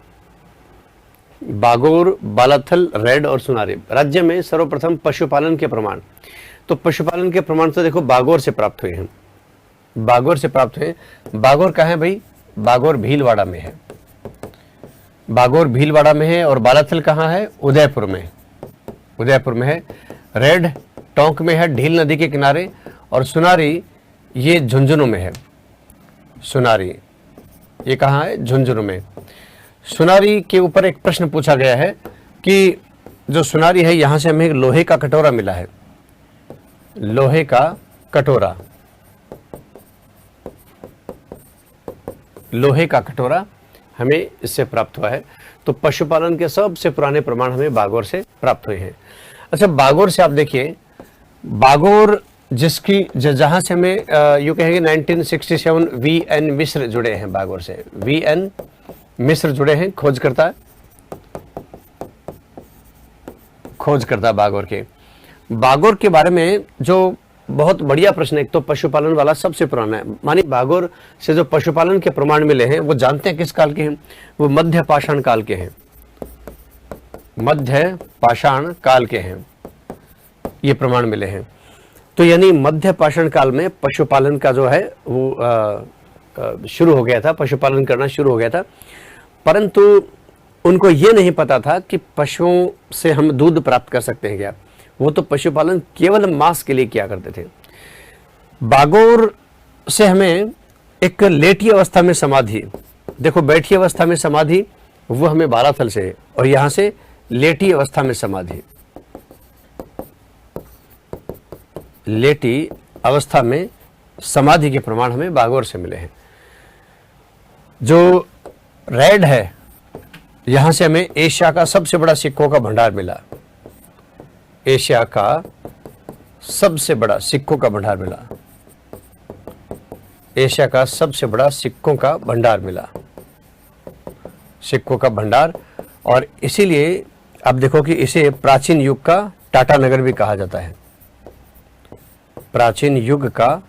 बागोर, बालाथल, रेड और सुनारी। राज्य में सर्वप्रथम पशुपालन के प्रमाण, तो पशुपालन के प्रमाण तो देखो बागोर से प्राप्त हुए हैं। बागोर से प्राप्त हुए। बागोर कहाँ है भाई? बागोर भीलवाड़ा में है। बागोर भीलवाड़ा में है और बालाथल कहाँ है? उदयपुर में, उदयपुर में है। रेड टोंक में है, ढील नदी के किनारे। और सुनारी ये झुंझुनू में है, सुनारी ये कहाँ है? झुंझुनू में। सुनारी के ऊपर एक प्रश्न पूछा गया है कि जो सुनारी है यहां से हमें एक लोहे का कटोरा मिला है, लोहे का कटोरा, लोहे का कटोरा हमें इससे प्राप्त हुआ है। तो पशुपालन के सबसे पुराने प्रमाण हमें बागोर से प्राप्त हुए हैं। अच्छा, बागोर से आप देखिए, बागोर जिसकी जहां से हमें यू कहेंगे 1967 वी.एन. मिश्र जुड़े हैं बागोर से, वी.एन. मिश्र जुड़े हैं, खोजकर्ता बागोर के। बागोर के बारे में जो बहुत बढ़िया प्रश्न है, एक तो पशुपालन वाला सबसे पुराना है। मानी बागोर से जो पशुपालन के प्रमाण मिले हैं वो जानते हैं किस काल के हैं? वो मध्य पाषाण काल के हैं, मध्य पाषाण काल के हैं ये प्रमाण मिले हैं। तो यानी मध्य पाषाण काल में पशुपालन का जो है वो शुरू हो गया था, पशुपालन करना शुरू हो गया था। परंतु उनको ये नहीं पता था कि पशुओं से हम दूध प्राप्त कर सकते हैं क्या। वो तो पशुपालन केवल मांस के लिए किया करते थे। बागोर से हमें एक लेटी अवस्था में समाधि, देखो बैठी अवस्था में समाधि वो हमें बालाथल से है, और यहां से लेटी अवस्था में समाधि, लेटी अवस्था में समाधि के प्रमाण हमें बागोर से मिले हैं। जो रेड है यहां से हमें एशिया का सबसे बड़ा सिक्कों का भंडार मिला, एशिया का सबसे बड़ा सिक्कों का भंडार मिला, एशिया का सबसे बड़ा सिक्कों का भंडार मिला, सिक्कों का भंडार। और इसीलिए आप देखो कि इसे प्राचीन युग का टाटा नगर भी कहा जाता है, प्राचीन युग का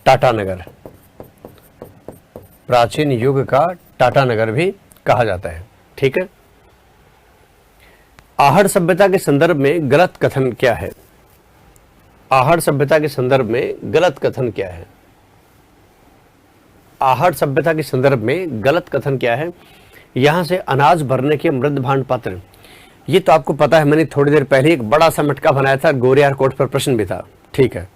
टाटा नगर, प्राचीन युग का टाटा नगर भी कहा जाता है। ठीक है। आहड़ सभ्यता के संदर्भ में गलत कथन क्या है? आहड़ सभ्यता के संदर्भ में गलत कथन क्या है? आहड़ सभ्यता के संदर्भ में गलत कथन क्या है? यहां से अनाज भरने के मृद भांड पात्र, ये तो आपको पता है, मैंने थोड़ी देर पहले एक बड़ा सा मटका बनाया था, गोरियार कोट पर प्रश्न भी था। ठीक है।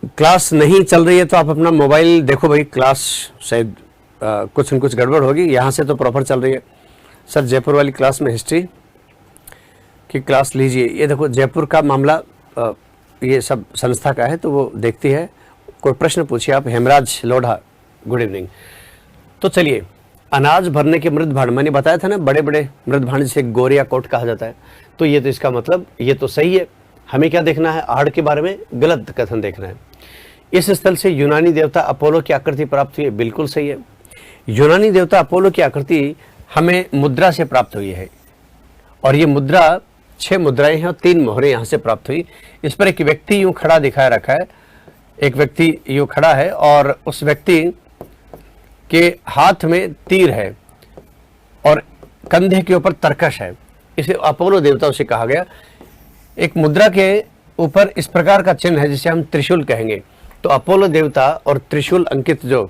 क्लास नहीं चल रही है तो आप अपना मोबाइल देखो भाई, क्लास शायद कुछ न कुछ गड़बड़ होगी। यहाँ से तो प्रॉपर चल रही है। सर जयपुर वाली क्लास में हिस्ट्री की क्लास लीजिए। ये देखो जयपुर का मामला ये सब संस्था का है तो वो देखती है। कोई प्रश्न पूछिए आप। Hemraj Lodha, good evening. तो चलिए, अनाज भरने के मृद भांड, मैंने बताया था ना, बड़े बड़े मृद भांड जिसे गोरिया कोट कहा जाता है। तो ये तो इसका मतलब ये तो सही है। हमें क्या देखना है? आहड़ के बारे में गलत कथन देखना है। इस स्थल से यूनानी देवता अपोलो की आकृति प्राप्त हुई है, बिल्कुल सही है। यूनानी देवता अपोलो की आकृति हमें मुद्रा से प्राप्त हुई है, और ये मुद्रा 6 मुद्राएं हैं और 3 मोहरें यहां से प्राप्त हुई। इस पर एक व्यक्ति यूं खड़ा दिखाया रखा है, एक व्यक्ति यूं खड़ा है और उस व्यक्ति के हाथ में तीर है और कंधे के ऊपर तरकश है। इसे अपोलो देवता उसे कहा गया। एक मुद्रा के ऊपर इस प्रकार का चिन्ह है जिसे हम त्रिशूल कहेंगे। तो अपोलो देवता और त्रिशूल अंकित जो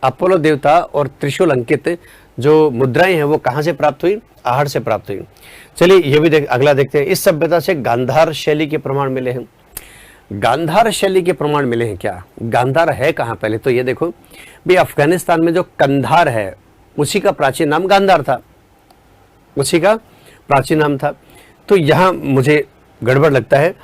अपोलो देवता और त्रिशूल अंकित जो मुद्राएं हैं वो कहां से प्राप्त हुई? आहड़ से प्राप्त हुई। चलिए ये भी अगला देखते हैं। इस सभ्यता से गांधार शैली के प्रमाण मिले हैं। गांधार शैली के प्रमाण मिले हैं क्या? गांधार है कहां? पहले तो ये देखो भाई, अफगानिस्तान में जो कंधार है उसी का प्राचीन नाम गांधार था, उसी का प्राचीन नाम था। तो यहां मुझे गड़बड़ लगता है।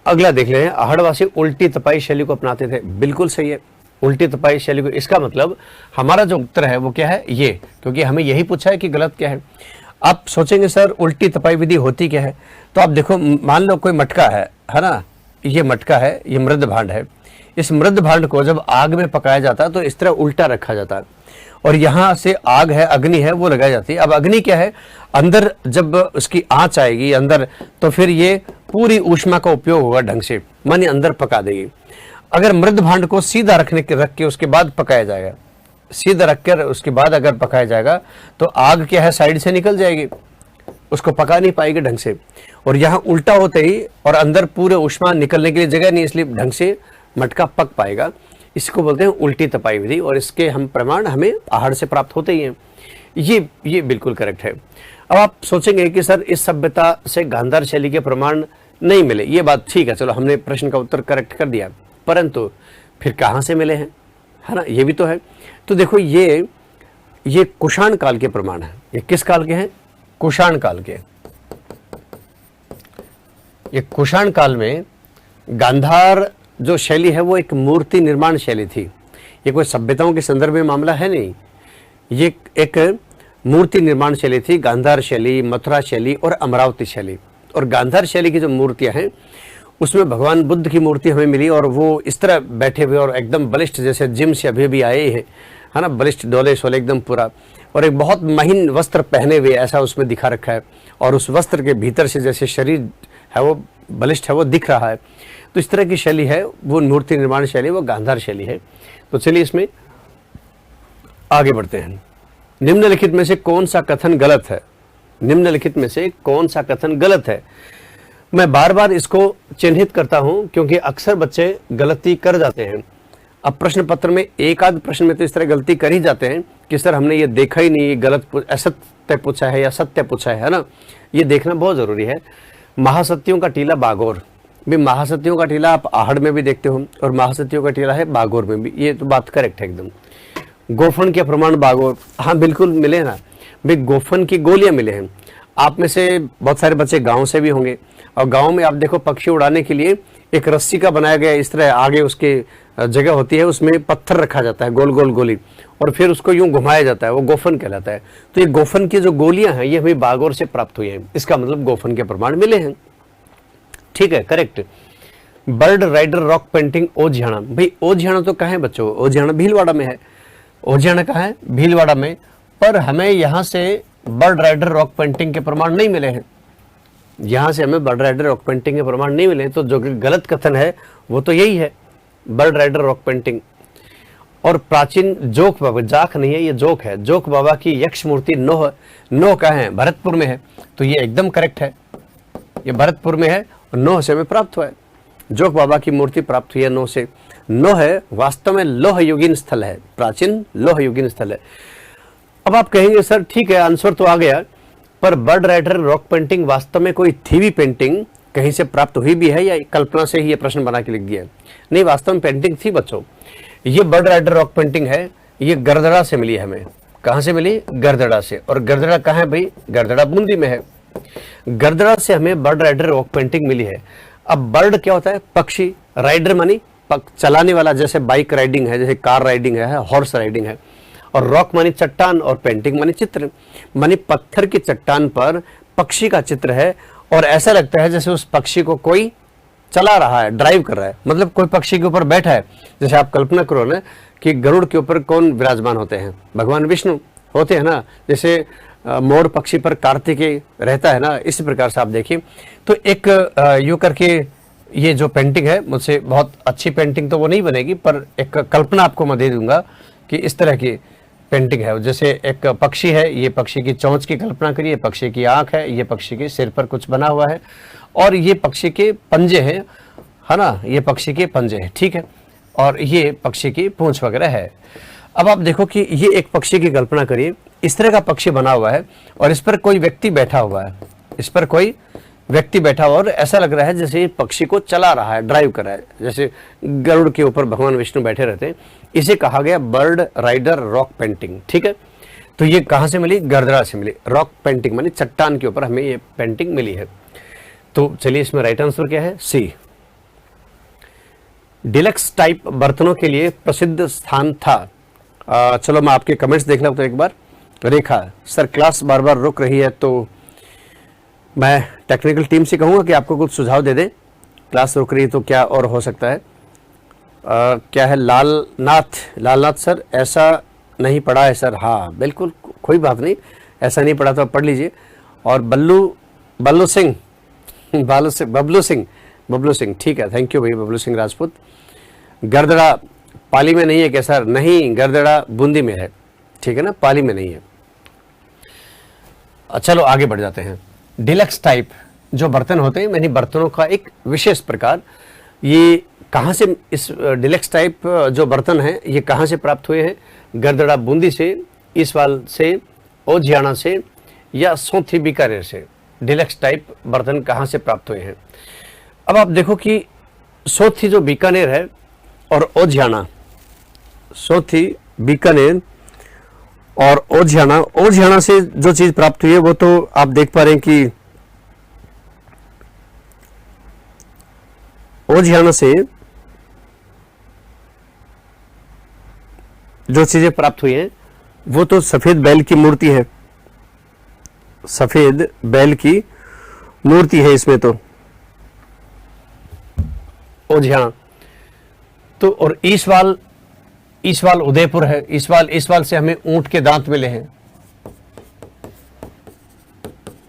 अगला देख ले, आहड़वासी उल्टी तपाई शैली को अपनाते थे, बिल्कुल सही है, उल्टी तपाई शैली को। इसका मतलब हमारा जो उत्तर है वो क्या है? ये, क्योंकि हमें यही पूछा है कि गलत क्या है। आप सोचेंगे सर उल्टी तपाई विधि होती क्या है? तो आप देखो, मान लो कोई मटका है ना, ये मटका है, ये मृद भांड है। इस मृद भांड को जब आग में पकाया जाता है तो इस तरह उल्टा रखा जाता है, और यहाँ से आग है, अग्नि है, वो लगाई जाती है। अब अग्नि क्या है? अंदर जब उसकी आंच आएगी अंदर, तो फिर ये पूरी ऊष्मा का उपयोग होगा ढंग से, माने अंदर पका देगी। अगर मृद भांड को सीधा रख के उसके बाद पकाया जाएगा, सीधा रखकर उसके बाद अगर पकाया जाएगा तो आग क्या है? साइड से निकल जाएगी, उसको पका नहीं पाएगी ढंग से। और यहाँ उल्टा होते ही और अंदर पूरे ऊष्मा निकलने के लिए जगह नहीं, इसलिए ढंग से मटका पक पाएगा। इसको बोलते हैं उल्टी तपाई विधि, और इसके हम प्रमाण हमें आहड़ से प्राप्त होते ही हैं। ये बिल्कुल करेक्ट है। अब आप सोचेंगे कि सर इस सभ्यता से गांधार शैली के प्रमाण नहीं मिले, ये बात ठीक है, चलो हमने प्रश्न का उत्तर करेक्ट कर दिया, परंतु फिर कहाँ से मिले हैं, है ना, ये भी तो है। तो देखो ये कुषाण काल के प्रमाण है। ये किस काल के हैं? कुषाण काल के। ये कुषाण काल में गांधार जो शैली है वो एक मूर्ति निर्माण शैली थी। ये कोई सभ्यताओं के संदर्भ में मामला है नहीं, ये एक मूर्ति निर्माण शैली थी। गांधार शैली, मथुरा शैली और अमरावती शैली। और गांधार शैली की जो मूर्तियां हैं उसमें भगवान बुद्ध की मूर्ति हमें मिली, और वो इस तरह बैठे हुए और एकदम बलिष्ठ, जैसे जिम से अभी भी आए हैं, है ना, बलिष्ठ डोले शोले एकदम पूरा, और एक बहुत महीन वस्त्र पहने हुए ऐसा उसमें दिखा रखा है, और उस वस्त्र के भीतर से जैसे शरीर है वो बलिष्ठ है वो दिख रहा है। तो इस तरह की शैली है वो मूर्ति निर्माण शैली, वो गांधार शैली है। तो चलिए इसमें आगे बढ़ते हैं। निम्नलिखित में से कौन सा कथन गलत है? निम्नलिखित में से कौन सा कथन गलत है? मैं बार बार इसको चिन्हित करता हूं क्योंकि अक्सर बच्चे गलती कर जाते हैं। अब प्रश्न पत्र में एक आध प्रश्न में तो इस तरह गलती कर ही जाते हैं कि सर हमने ये देखा ही नहीं, ये गलत असत्य पूछा है या सत्य पूछा है ना, ये देखना बहुत जरूरी है। महासत्यों का टीला बागोर भी, महासत्यों का टीला आप आहड़ में भी देखते हो और महासत्यों का टीला है बागोर में भी, ये तो बात करेक्ट है एकदम। गोफन के प्रमाण बागोर, हाँ बिल्कुल मिले ना भाई, गोफन की गोलियां मिले हैं। आप में से बहुत सारे बच्चे गांव से भी होंगे, और गांव में आप देखो पक्षी उड़ाने के लिए एक रस्सी का बनाया गया इस तरह आगे उसके जगह होती है, उसमें पत्थर रखा जाता है गोल गोल गोली, और फिर उसको यूं घुमाया जाता है, वो गोफन कहलाता है। तो ये गोफन की जो गोलियां हैं ये हमें बागोर से प्राप्त हुई हैं, इसका मतलब गोफन के प्रमाण मिले हैं। ठीक है, correct. Bird rider rock painting ओझियाना, भाई ओझियाना तो कहाँ है बच्चों? ओझियाना भीलवाड़ा में है। ओझियाना कहाँ है? भीलवाड़ा में। पर हमें यहाँ से बर्ड राइडर रॉक पेंटिंग के प्रमाण नहीं मिले हैं, यहाँ से हमें बर्ड राइडर रॉक पेंटिंग के प्रमाण नहीं मिले। तो जो गलत कथन है वो तो यही है, बर्ड राइडर रॉक पेंटिंग। और प्राचीन जोक बाबा, जाख नहीं है ये जोक है, जोक बाबा की यक्ष मूर्ति नोह कहाँ है? भरतपुर में है। तो ये एकदम करेक्ट है, ये भरतपुर में है और नोह से हमें प्राप्त हुआ है। जोक बाबा की मूर्ति प्राप्त हुई है नोह से। नोह है वास्तव में लोह युगीन स्थल है, प्राचीन लोह युगीन स्थल है। अब आप कहेंगे सर ठीक है आंसर तो आ गया, पर बर्ड राइडर रॉक पेंटिंग वास्तव में कोई थी भी पेंटिंग, कहीं से प्राप्त हुई भी है या कल्पना से ही ये प्रश्न बना के लिख दिया? नहीं, वास्तव में पेंटिंग थी बच्चों। ये बर्ड राइडर रॉक पेंटिंग है, ये गरदड़ा से मिली है हमें। कहाँ से मिली? गरदड़ा से। और गरदड़ा कहाँ है भाई? गरदड़ा बूंदी में है। गरदड़ा से हमें बर्ड राइडर रॉक पेंटिंग मिली है। अब बर्ड क्या होता है? पक्षी। राइडर मानी चलाने वाला, जैसे बाइक राइडिंग है, जैसे कार राइडिंग है, हॉर्स राइडिंग है। और रॉक मानी चट्टान, और पेंटिंग मानी चित्र, मानी पत्थर की चट्टान पर पक्षी का चित्र है, और ऐसा लगता है जैसे उस पक्षी को कोई चला रहा है, ड्राइव कर रहा है, मतलब कोई पक्षी के ऊपर बैठा है। जैसे आप कल्पना करो ना कि गरुड़ के ऊपर कौन विराजमान होते हैं? भगवान विष्णु होते हैं ना। जैसे मोर पक्षी पर कार्तिकेय रहता है ना, इसी प्रकार से आप देखिए। तो एक यूं करके ये जो पेंटिंग है, मुझसे बहुत अच्छी पेंटिंग तो वो नहीं बनेगी, पर एक कल्पना आपको मैं दे दूंगा कि इस तरह की पेंटिंग है। जैसे एक पक्षी है, ये पक्षी की चोंच की कल्पना करिए, पक्षी की आंख है, ये पक्षी के सिर पर कुछ बना हुआ है, और ये पक्षी के पंजे हैं, है ना, ये पक्षी के पंजे हैं, ठीक है, और ये पक्षी की पूंछ वगैरह है। अब आप देखो कि ये एक पक्षी की कल्पना करिए, इस तरह का पक्षी बना हुआ है, और इस पर कोई व्यक्ति बैठा हुआ है, इस पर कोई व्यक्ति बैठा हुआ, और ऐसा लग रहा है जैसे ये पक्षी को चला रहा है, ड्राइव कर रहा है, जैसे गरुड़ के ऊपर भगवान विष्णु बैठे रहते हैं। इसे कहा गया बर्ड राइडर रॉक पेंटिंग, ठीक है। तो ये कहाँ से मिली? गरदड़ा से मिली। रॉक पेंटिंग मानी चट्टान के ऊपर हमें ये पेंटिंग मिली है। तो चलिए इसमें राइट आंसर क्या है? सी। डिलक्स टाइप बर्तनों के लिए प्रसिद्ध स्थान था। चलो मैं आपके कमेंट्स देख लेता हूं एक बार। रेखा, सर क्लास बार बार रुक रही है, तो मैं टेक्निकल टीम से कहूँगा कि आपको कुछ सुझाव दे दें। क्लास रुक रही है तो क्या और हो सकता है? क्या है? लालनाथ सर, ऐसा नहीं पढ़ा है सर। हाँ बिल्कुल, कोई बात नहीं, ऐसा नहीं पढ़ा तो आप पढ़ लीजिए। और बबलू सिंह, ठीक है, थैंक यू भाई बबलू सिंह राजपूत। गरदड़ा पाली में नहीं है क्या सर? नहीं, गरदड़ा बूंदी में है, ठीक है ना, पाली में नहीं है। चलो आगे बढ़ जाते हैं। डिलक्स टाइप जो बर्तन होते हैं, यानी बर्तनों का एक विशेष प्रकार, ये कहाँ से, इस डिलेक्स टाइप जो बर्तन हैं ये कहाँ से प्राप्त हुए हैं? गरदड़ा बूंदी से, ईसवाल से, ओझियाना से या सोंथी बीकानेर से डिलेक्स टाइप बर्तन कहाँ से प्राप्त हुए हैं? अब आप देखो कि सोंथी जो बीकानेर है और ओझियाना, सोंथी बीकानेर और ओझियाना से जो चीज प्राप्त हुई है वो तो आप देख पा रहे हैं कि ओझियाना से जो चीजें प्राप्त हुई हैं वो तो सफेद बैल की मूर्ति है, सफेद बैल की मूर्ति है इसमें तो ओझियाना तो। और ईसवाल उदयपुर है। ईसवाल से हमें ऊंट के दांत मिले हैं,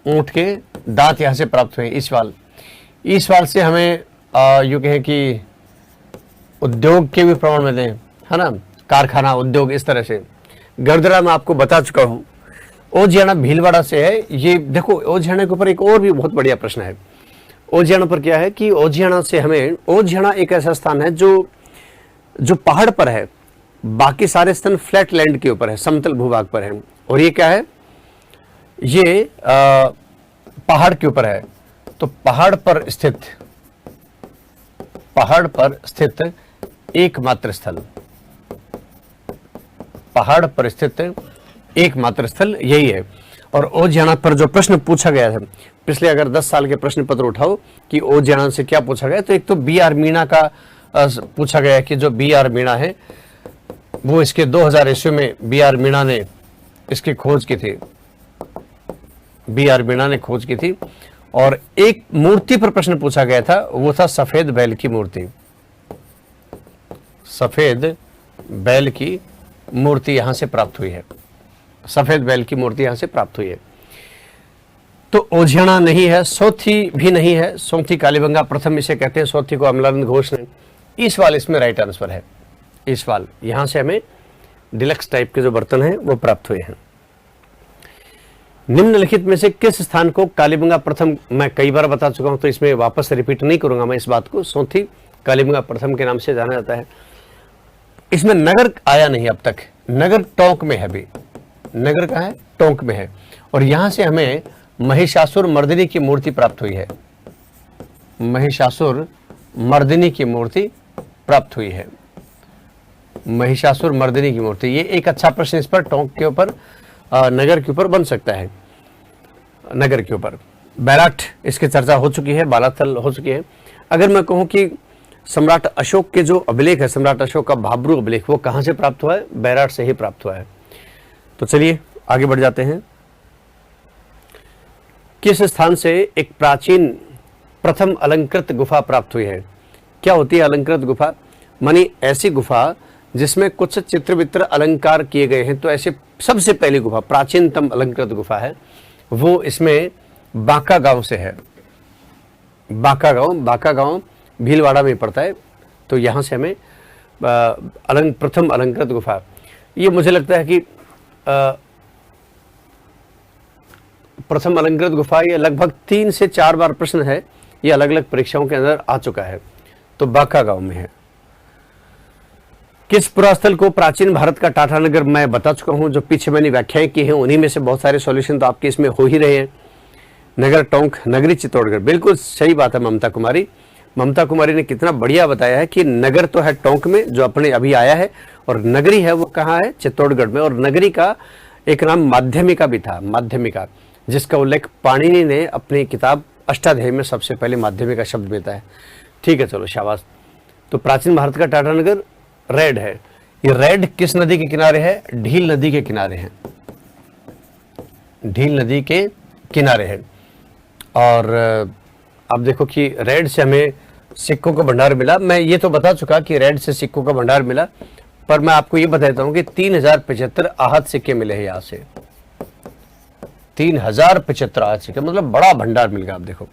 ऊंट के दांत यहां से प्राप्त हुए। ईसवाल से हमें यूं कहें कि उद्योग के भी प्रमाण मिले हैं, है ना, कारखाना उद्योग इस तरह से। गरदड़ा मैं आपको बता चुका हूं। ओझियाना भीलवाड़ा से है। ये देखो ओझियाना के ऊपर एक और भी बहुत बढ़िया प्रश्न है। ओझियाना पर क्या है कि ओझियाना से हमें, ओझियाना एक ऐसा स्थान है जो पहाड़ पर है, बाकी सारे स्थान फ्लैट लैंड के ऊपर है, समतल भूभाग पर है। और ये क्या है, ये पहाड़ के ऊपर है। तो पहाड़ पर स्थित एकमात्र स्थल, पहाड़ पर स्थित एकमात्र स्थल यही है। और ओझियाना पर जो प्रश्न पूछा गया है पिछले, अगर 10 साल के प्रश्न पत्र उठाओ कि ओझियाना से क्या पूछा गया, तो एक तो बी आर मीणा का पूछा गया कि जो बी आर मीणा है वो इसके 2000 ईस्वी में बी आर मीणा ने इसकी खोज की थी, बी आर मीणा ने खोज की थी। और एक मूर्ति पर प्रश्न पूछा गया था, वो था सफेद बैल की मूर्ति। सफेद बैल की मूर्ति यहां से प्राप्त हुई है, सफेद बैल की मूर्ति यहां से प्राप्त हुई है। तो ओझियाना नहीं है, सोंथी भी नहीं है, सोंथी कालीबंगा प्रथम इसे कहते हैं, सोंथी को अमलानंद घोष ने। ईसवाल इसमें राइट आंसर है, ईसवाल। यहां से हमें डिलक्स टाइप के जो बर्तन हैं वो प्राप्त हुए हैं। निम्नलिखित में से किस स्थान को कालीबंगा प्रथम, मैं कई बार बता चुका हूं तो इसमें वापस रिपीट नहीं करूंगा मैं इस बात को, सोंथी कालीबंगा प्रथम के नाम से जाना जाता है। इसमें नगर आया नहीं अब तक, नगर टोंक में है अभी, नगर कहाँ है, टोंक में है। और यहां से हमें महिषासुर मर्दिनी की मूर्ति प्राप्त हुई है, महिषासुर मर्दिनी की मूर्ति प्राप्त हुई है, महिषासुर मर्दिनी की मूर्ति। ये एक अच्छा प्रश्न इस पर टोंक के ऊपर, नगर के ऊपर बन सकता है, नगर के ऊपर। बैराट इसकी चर्चा हो चुकी है, बालाथल हो चुकी है। अगर मैं कहूं कि सम्राट अशोक के जो अभिलेख है, सम्राट अशोक का भाब्रू अभिलेख, वो कहां से प्राप्त हुआ है, बैराट से ही प्राप्त हुआ है। तो चलिए आगे बढ़ जाते हैं। किस स्थान से एक प्राचीन प्रथम अलंकृत गुफा प्राप्त हुई है? क्या होती है अलंकृत गुफा? मानी ऐसी गुफा जिसमें कुछ चित्र वित्र अलंकार किए गए हैं। तो ऐसे सबसे पहली गुफा, प्राचीनतम अलंकृत गुफा है वो इसमें बांका गांव से है। बांका गांव भीलवाड़ा में पड़ता है। तो यहां से हमें प्रथम अलंकृत गुफा, ये मुझे लगता है कि प्रथम अलंकृत गुफा, ये लगभग 3 से 4 बार प्रश्न है, ये अलग अलग परीक्षाओं के अंदर आ चुका है। तो बांका गांव में है। किस पुरास्थल को प्राचीन भारत का टाटा नगर, मैं बता चुका हूं, जो पीछे मैंने व्याख्याएं की हैं उन्हीं में से बहुत सारे सॉल्यूशन तो आपके इसमें हो ही रहे हैं। नगर टोंक, नगरी चित्तौड़गढ़, बिल्कुल सही बात है। ममता कुमारी ने कितना बढ़िया बताया है कि नगर तो है टोंक में जो अपने अभी आया है, और नगरी है वो कहाँ है, चित्तौड़गढ़ में। और नगरी का एक नाम माध्यमिका भी था, माध्यमिका, जिसका उल्लेख पाणिनि ने अपनी किताब अष्टाध्यायी में सबसे पहले माध्यमिका शब्द देता है। ठीक है, चलो शाबाश। तो प्राचीन भारत का टाटा नगर रेड है। ये रेड किस नदी के किनारे है? ढील नदी के किनारे है, ढील नदी के किनारे है। और अब देखो कि रेड से हमें सिक्कों का भंडार मिला। मैं ये तो बता चुका कि रेड से सिक्कों का भंडार मिला, पर मैं आपको ये बता देता हूं कि 3075 आहत सिक्के मिले हैं यहां से। 3075 आहत सिक्के, मतलब बड़ा भंडार मिल गया। आप देखो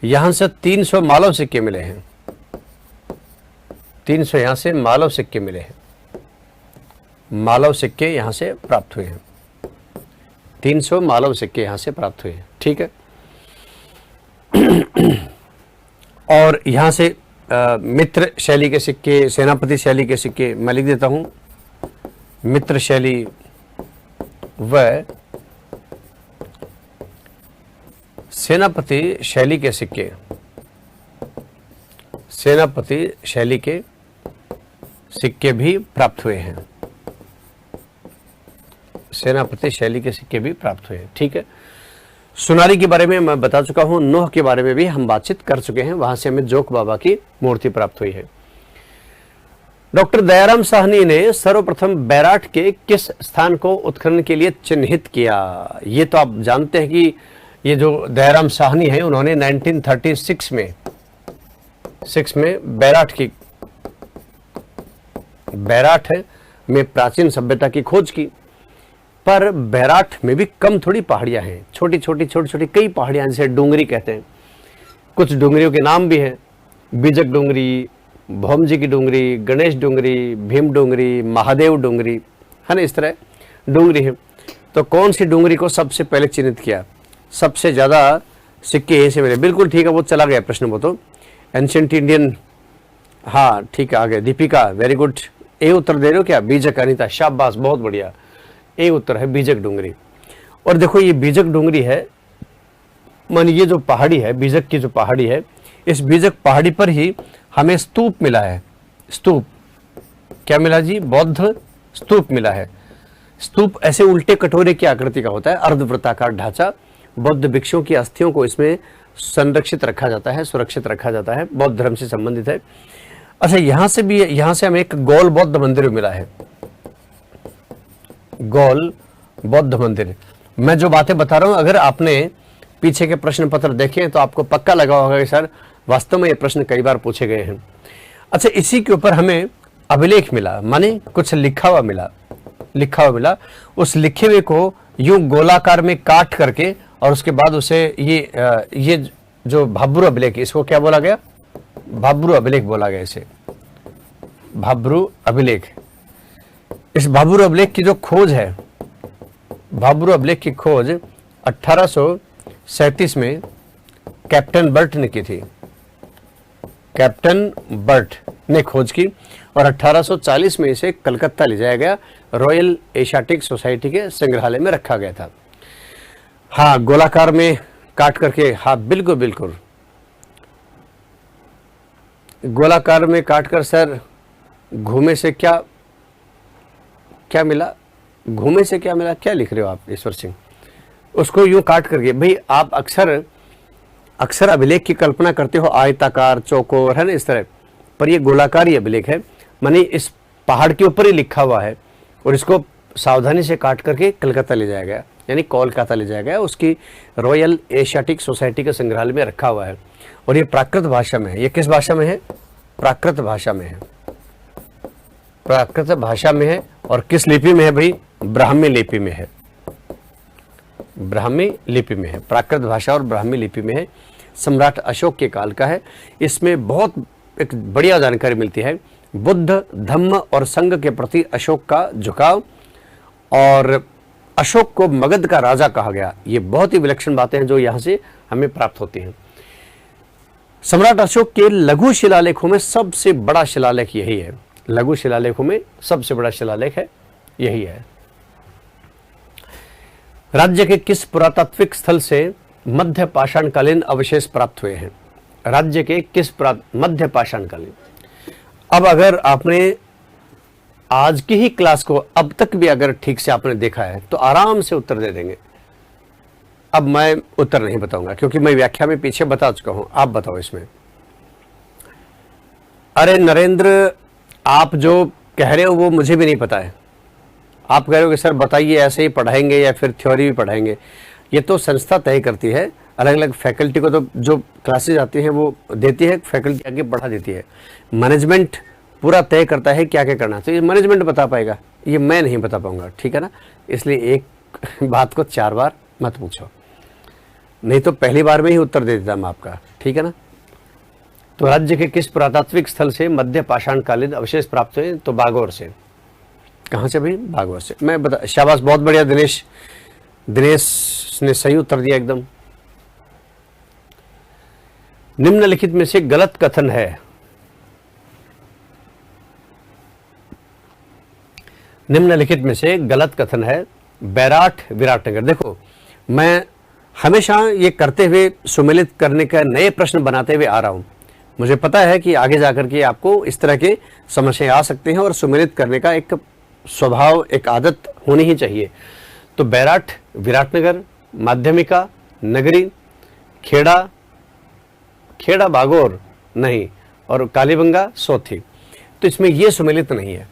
यहां से 300 मालव सिक्के मिले हैं, 300 यहां से मालव सिक्के मिले हैं, मालव सिक्के यहां से प्राप्त हुए हैं, 300 मालव सिक्के यहां से प्राप्त हुए हैं। ठीक है। और यहां से मित्र शैली के सिक्के, सेनापति शैली के सिक्के, मैं लिख देता हूं मित्र शैली व सेनापति शैली के सिक्के, सेनापति शैली के सिक्के भी प्राप्त हुए हैं, सेनापति शैली के सिक्के भी प्राप्त हुए हैं। ठीक है, सुनारी के बारे में मैं बता चुका हूं, नोह के बारे में भी हम बातचीत कर चुके हैं, वहां से हमें जोक बाबा की मूर्ति प्राप्त हुई है। डॉक्टर दयाराम साहनी ने सर्वप्रथम बैराठ के किस स्थान को उत्खनन के लिए चिन्हित किया? ये तो आप जानते हैं कि ये जो दयाराम साहनी है उन्होंने 1936 में बैराठ में प्राचीन सभ्यता की खोज की। पर बैराठ में भी कम थोड़ी पहाड़ियां हैं, छोटी छोटी कई पहाड़ियां, जिसे डूंगरी कहते हैं। कुछ डूंगरियों के नाम भी हैं, बीजक डूंगरी, भौमजी की डूंगरी, गणेश डूंगरी, भीम डूंगरी, महादेव डूंगरी, है ना, इस तरह डूंगरी है। तो कौन सी डूंगरी को सबसे पहले चिन्हित किया? सबसे ज्यादा सिक्के यहीं से मिले। बिल्कुल ठीक है, वो चला गया प्रश्न, वो तो एंशिएंट इंडियन, हाँ ठीक है, आ गया। दीपिका वेरी गुड, ए उत्तर दे रहे हो क्या? बीजक। अनिता शाबाश, बहुत बढ़िया, ए उत्तर है बीजक डूंगरी। और देखो ये बीजक डूंगरी है, मान ये जो पहाड़ी है, बीजक की जो पहाड़ी है, इस बीजक पहाड़ी पर ही हमें स्तूप मिला है। स्तूप क्या मिला जी? बौद्ध स्तूप मिला है। स्तूप ऐसे उल्टे कटोरे की आकृति का होता है, अर्धवृत्ताकार ढांचा। बौद्ध भिक्षुओं की अस्थियों को इसमें संरक्षित रखा जाता है, सुरक्षित रखा जाता है, बौद्ध धर्म से संबंधित है। अच्छा, यहां से हमें एक गौल बौद्ध मंदिर मिला है, गौल बौद्ध मंदिर। मैं जो बातें बता रहा हूं, अगर आपने पीछे के प्रश्न पत्र देखे तो आपको पक्का लगा होगा कि सर वास्तव में ये प्रश्न कई बार पूछे गए हैं। अच्छा, इसी के ऊपर हमें अभिलेख मिला, माने कुछ लिखा हुआ मिला। उस लिखे हुए को यूं गोलाकार में काट करके और उसके बाद उसे ये जो भाब्रू अभिलेख, इसको क्या बोला गया? भाब्रू अभिलेख बोला गया इसे, भाब्रू अभिलेख। इस भाब्रू अभिलेख की जो खोज है, भाब्रू अभिलेख की खोज 1837 में कैप्टन बर्ट ने की थी। कैप्टन बर्ट ने खोज की और 1840 में इसे कलकत्ता ले जाया गया, रॉयल एशियाटिक सोसाइटी के संग्रहालय में रखा गया था। हाँ, गोलाकार में काट करके, हाँ बिल्कुल गोलाकार में काट कर। सर घूमे से क्या मिला? घूमे से क्या मिला? क्या लिख रहे हो आप ईश्वर सिंह? उसको यूं काट करके, भाई आप अक्सर अभिलेख की कल्पना करते हो आयताकार, चौकोर, है ना, इस तरह, पर ये गोलाकार अभिलेख है, माने इस पहाड़ के ऊपर ही लिखा हुआ है और इसको सावधानी से काट करके कलकत्ता ले जाया गया, यानी कोलकाता ले जाया गया, उसकी रॉयल एशियाटिक सोसाइटी के संग्रहालय में रखा हुआ है। और ये प्राकृत भाषा में है। ये किस भाषा में है? प्राकृत भाषा में है, प्राकृत भाषा में है। और किस लिपि में है भाई? ब्राह्मी लिपि में है, ब्राह्मी लिपि में है, प्राकृत भाषा और ब्राह्मी लिपि में है। सम्राट अशोक के काल का है। इसमें बहुत एक बढ़िया जानकारी मिलती है, बुद्ध, धम्म और संघ के प्रति अशोक का झुकाव, और अशोक को मगध का राजा कहा गया। ये बहुत ही विलक्षण बातें हैं जो यहाँ से हमें प्राप्त होती हैं। सम्राट अशोक के लघु शिलालेखों में सबसे बड़ा शिलालेख यही है। लघु शिलालेखों में सबसे बड़ा शिलालेख है यही है। राज्य के किस पुरातात्विक स्थल से मध्य पाषाणकालीन अवशेष प्राप्त हुए हैं? राज्य के किस मध्य पाषाणकालीन। अब अगर आपने आज की ही क्लास को अब तक भी अगर ठीक से आपने देखा है तो आराम से उत्तर दे देंगे। अब मैं उत्तर नहीं बताऊंगा क्योंकि मैं व्याख्या में पीछे बता चुका हूं। आप बताओ इसमें। अरे नरेंद्र, आप जो कह रहे हो वो मुझे भी नहीं पता है। आप कह रहे हो कि सर बताइए, ऐसे ही पढ़ाएंगे या फिर थ्योरी भी पढ़ाएंगे? ये तो संस्था तय करती है, अलग अलग फैकल्टी को तो जो क्लासेज आती हैं वो देती है, फैकल्टी आगे पढ़ा देती है। मैनेजमेंट पूरा तय करता है क्या क्या करना, तो ये मैनेजमेंट बता पाएगा, ये मैं नहीं बता पाऊंगा, ठीक है ना। इसलिए एक बात को 4 बार मत पूछो, नहीं तो पहली बार में ही उत्तर दे देता मैं आपका, ठीक है ना। तो राज्य के किस पुरातात्विक स्थल से मध्य पाषाणकालीन अवशेष प्राप्त हुए? तो बागौर से। कहाँ से भाई? बागौर से। मैं बता, शाबाश, बहुत बढ़िया दिनेश ने सही उत्तर दिया एकदम। निम्नलिखित में से गलत कथन है, निम्नलिखित में से गलत कथन है बैराठ विराटनगर। देखो, मैं हमेशा ये करते हुए सुमेलित करने का नए प्रश्न बनाते हुए आ रहा हूं। मुझे पता है कि आगे जाकर के आपको इस तरह के समस्याएं आ सकते हैं और सुमेलित करने का एक स्वभाव, एक आदत होनी ही चाहिए। तो बैराठ विराटनगर, माध्यमिका नगरी, खेड़ा खेड़ा बागोर नहीं, और कालीबंगा सोथी। तो इसमें यह सुमेलित नहीं है।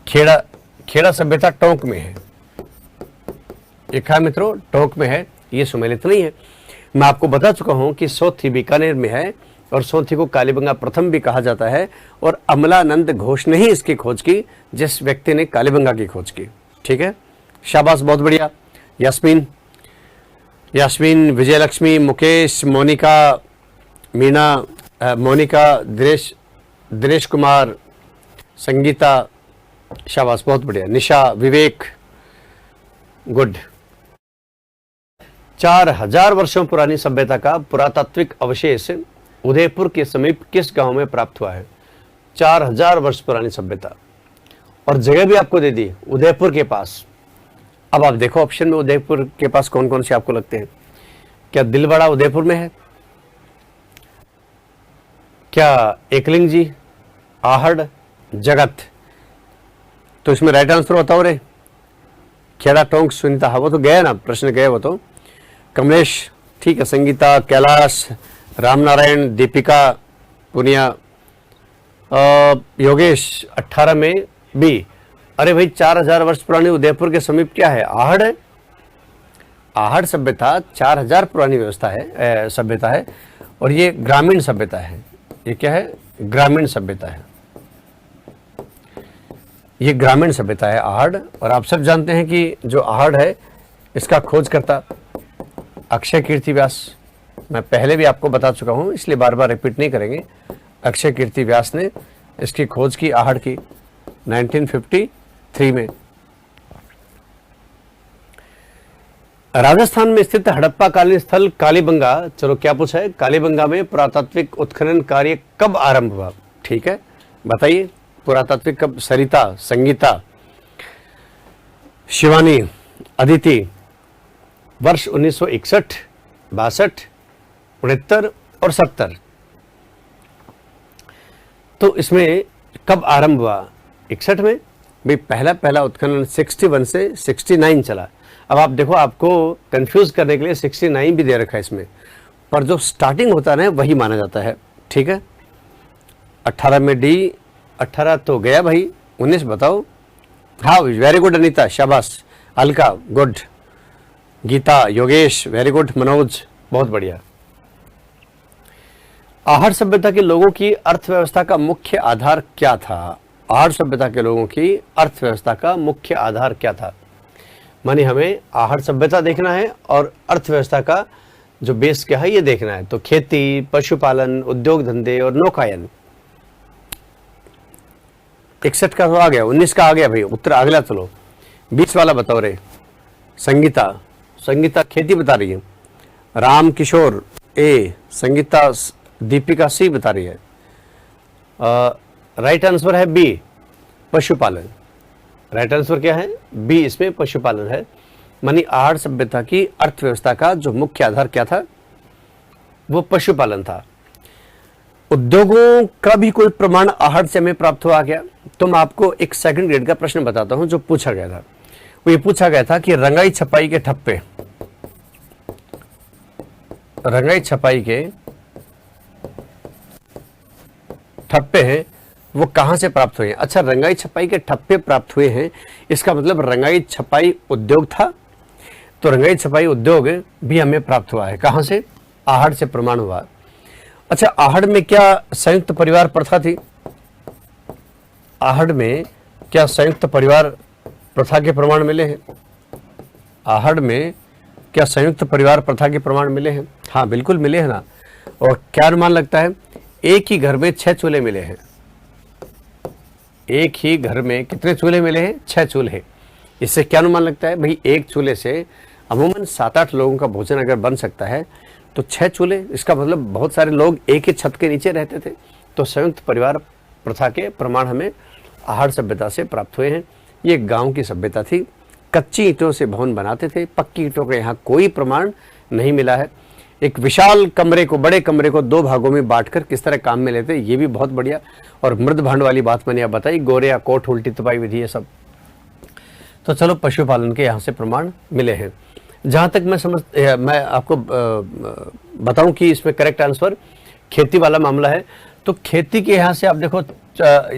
खेड़ा सभ्यता टोंक में है, एक है मित्रों, टोंक में है, ये सुमेलित नहीं है। मैं आपको बता चुका हूं कि सोथी बीकानेर में है और सोथी को कालीबंगा प्रथम भी कहा जाता है, और अमलानंद घोष ने ही इसकी खोज की, जिस व्यक्ति ने कालीबंगा की खोज की। ठीक है, शाबाश, बहुत बढ़िया। यास्मीन, विजयलक्ष्मी, मुकेश, मोनिका, मीना, मोनिका, दिनेश कुमार, संगीता, शाबाश, बहुत बढ़िया। निशा, विवेक, गुड। 4000 वर्षों पुरानी सभ्यता का पुरातात्विक अवशेष उदयपुर के समीप किस गांव में प्राप्त हुआ है? 4000 वर्ष पुरानी सभ्यता, और जगह भी आपको दे दी, उदयपुर के पास। अब आप देखो ऑप्शन में उदयपुर के पास कौन कौन से आपको लगते हैं। क्या दिलवाड़ा उदयपुर में है? क्या एकलिंग जी, आहड़, जगत? तो इसमें राइट आंसर बताओ रे। खेड़ा, टोंक, सुनीता, हाँ वो तो गया ना, प्रश्न गए वो तो। कमलेश, ठीक है। संगीता, कैलाश, रामनारायण, दीपिका, पुनिया, योगेश 18 में बी। अरे भाई, 4000 वर्ष पुरानी उदयपुर के समीप क्या है? आहड़ है। आहड़ सभ्यता 4000 पुरानी व्यवस्था है, सभ्यता है, और ये ग्रामीण सभ्यता है। ये क्या है? ग्रामीण सभ्यता है। ये ग्रामीण सभ्यता है आहड़। और आप सब जानते हैं कि जो आहड़ है, इसका खोजकर्ता अक्षय कीर्ति व्यास। मैं पहले भी आपको बता चुका हूं, इसलिए बार बार रिपीट नहीं करेंगे। अक्षय कीर्ति व्यास ने इसकी खोज की, आहड़ की, 1953 में। राजस्थान में स्थित हड़प्पा कालीन स्थल कालीबंगा, चलो क्या पूछा है? कालीबंगा में पुरातात्विक उत्खनन कार्य कब आरंभ हुआ? ठीक है, बताइए पुरातात्विक कब? सरिता, संगीता, शिवानी, अदिति, वर्ष 1961, 62, 69 और 70। तो इसमें कब आरंभ हुआ? 61 में भाई। पहला उत्खनन 61 से 69 चला। अब आप देखो, आपको कंफ्यूज करने के लिए 69 भी दे रखा है इसमें, पर जो स्टार्टिंग होता है ना वही माना जाता है। ठीक है, 18 में डी। 18 तो गया भाई, 19 बताओ। हाँ, वेरी गुड अनीता, शाबाश। Alka, good. Geeta, Yogesh, very good. Manoj, बहुत बढ़िया। आहड़ सभ्यता के लोगों की अर्थव्यवस्था का मुख्य आधार क्या था? आहड़ सभ्यता के लोगों की अर्थव्यवस्था का मुख्य आधार क्या था? माने हमें आहड़ सभ्यता देखना है और अर्थव्यवस्था का जो बेस क्या है ये देखना है। तो खेती, पशुपालन, उद्योग धंधे और नौकायन। 61 का तो आ गया, 19 का आ गया भाई। उत्तर अगला, चलो 20 वाला बताओ रे। संगीता खेती बता रही है। राम किशोर ए, संगीता, दीपिका सी बता रही है। राइट आंसर है बी, पशुपालन। राइट आंसर क्या है? बी, इसमें पशुपालन है। मानी आहड़ सभ्यता की अर्थव्यवस्था का जो मुख्य आधार क्या था? वो पशुपालन था। उद्योगों का भी कोई प्रमाण आहड़ से हमें प्राप्त हुआ क्या? तो मैं आपको एक सेकंड ग्रेड का प्रश्न बताता हूं जो पूछा गया था। वो ये पूछा गया था कि रंगाई छपाई के ठप्पे, रंगाई छपाई के ठप्पे हैं वो कहां से प्राप्त हुए हैं? अच्छा, रंगाई छपाई के ठप्पे प्राप्त हुए हैं, इसका मतलब रंगाई छपाई उद्योग था। तो रंगाई छपाई उद्योग भी हमें प्राप्त हुआ है। कहां से? आहड़ से प्रमाण हुआ। अच्छा, आहड़ में क्या संयुक्त परिवार प्रथा थी? आहड़ में क्या संयुक्त परिवार प्रथा के प्रमाण मिले हैं? आहड़ में क्या संयुक्त परिवार प्रथा के प्रमाण मिले हैं? हाँ, बिल्कुल मिले हैं ना। और क्या अनुमान लगता है? एक ही घर में 6 चूल्हे मिले हैं। एक ही घर में कितने चूल्हे मिले हैं? 6 चूल्हे। इससे क्या अनुमान लगता है? भाई, एक चूल्हे से अमूमन 7-8 लोगों का भोजन अगर बन सकता है तो 6 चूल्हे, इसका मतलब बहुत सारे लोग एक ही छत के नीचे रहते थे। तो संयुक्त परिवार प्रथा के प्रमाण हमें आहड़ सभ्यता से प्राप्त हुए हैं। ये गांव की सभ्यता थी, कच्ची ईंटों से भवन बनाते थे, पक्की ईंटों का यहाँ कोई प्रमाण नहीं मिला है। एक विशाल कमरे को, बड़े कमरे को 2 भागों में बांटकर किस तरह काम में लेते, ये भी बहुत बढ़िया। और मृद भांड वाली बात मैंने आप बताई, गोरे या कोठ, उल्टी तपाई विधि, ये सब। तो चलो पशुपालन के यहाँ से प्रमाण मिले हैं। जहाँ तक मैं आपको बताऊं कि इसमें करेक्ट आंसर खेती वाला मामला है, तो खेती के यहाँ से आप देखो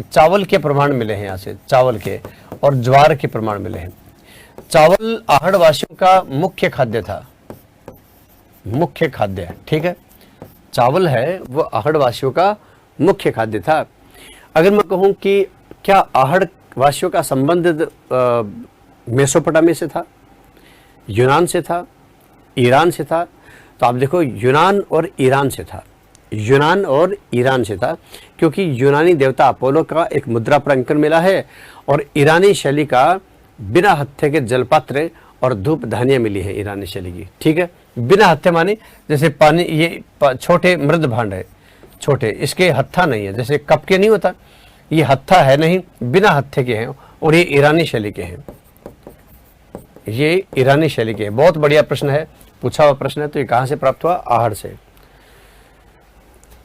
चावल के प्रमाण मिले हैं, यहाँ से चावल के और ज्वार के प्रमाण मिले हैं। चावल आहड़ वासियों का मुख्य खाद्य था, मुख्य खाद्य, ठीक है। चावल है वो आहड़ वासियों का मुख्य खाद्य था। अगर मैं कहूं कि क्या आहड़ वासियों का संबंध मेसोपोटामिया से था, यूनान से था, ईरान से था, तो आप देखो यूनान और ईरान से था, यूनान और ईरान से था, क्योंकि यूनानी देवता अपोलो का एक मुद्रा पर अंकन मिला है और ईरानी शैली का बिना हत्थे के जलपात्र और धूप धानियाँ मिली है ईरानी शैली की, ठीक है। बिना हत्थे माने जैसे पानी, ये छोटे मृद भांड है, छोटे, इसके हत्था नहीं है, जैसे कप के नहीं होता, ये हत्था है नहीं, बिना हत्थे के हैं और ये ईरानी शैली के हैं, ये ईरानी शैली के हैं। बहुत बढ़िया प्रश्न है, पूछा हुआ प्रश्न है। तो ये कहां से प्राप्त हुआ? आहड़ से।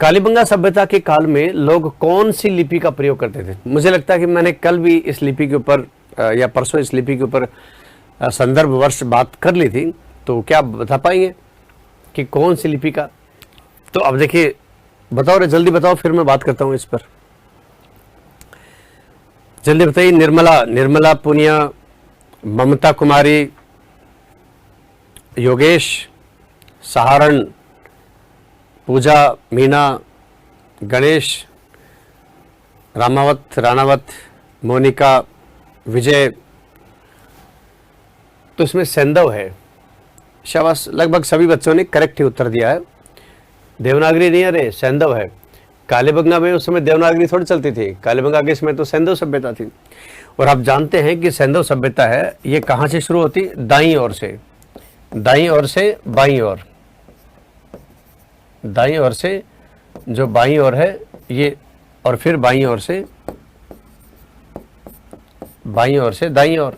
कालीबंगा सभ्यता के काल में लोग कौन सी लिपि का प्रयोग करते थे? मुझे लगता है कि मैंने कल भी इस लिपि के ऊपर या परसों इस लिपि के ऊपर संदर्भ वर्ष बात कर ली थी, तो क्या बता पाएंगे कि कौन सी लिपि का? तो अब देखिए, बताओ रे, जल्दी बताओ, फिर मैं बात करता हूं इस पर। जल्दी बताइए। निर्मला पुनिया, ममता कुमारी, योगेश, सहारण, पूजा, मीना, गणेश, राणावत, मोनिका, विजय। तो इसमें सेंधव है। शाबाश, लगभग सभी बच्चों ने करेक्ट ही उत्तर दिया है। देवनागरी नहीं है रे, सेंधव है। कालीबंगा में उस समय देवनागरी थोड़ी चलती थी, कालीबंगा के समय तो सेंधव सभ्यता थी। और आप जानते हैं कि सेंधव सभ्यता है, ये कहाँ से शुरू होती? दाईं ओर से, दाईं ओर से बाईं ओर, दाईं ओर से जो बाईं ओर है ये, और फिर बाईं ओर से, बाईं ओर से दाईं ओर,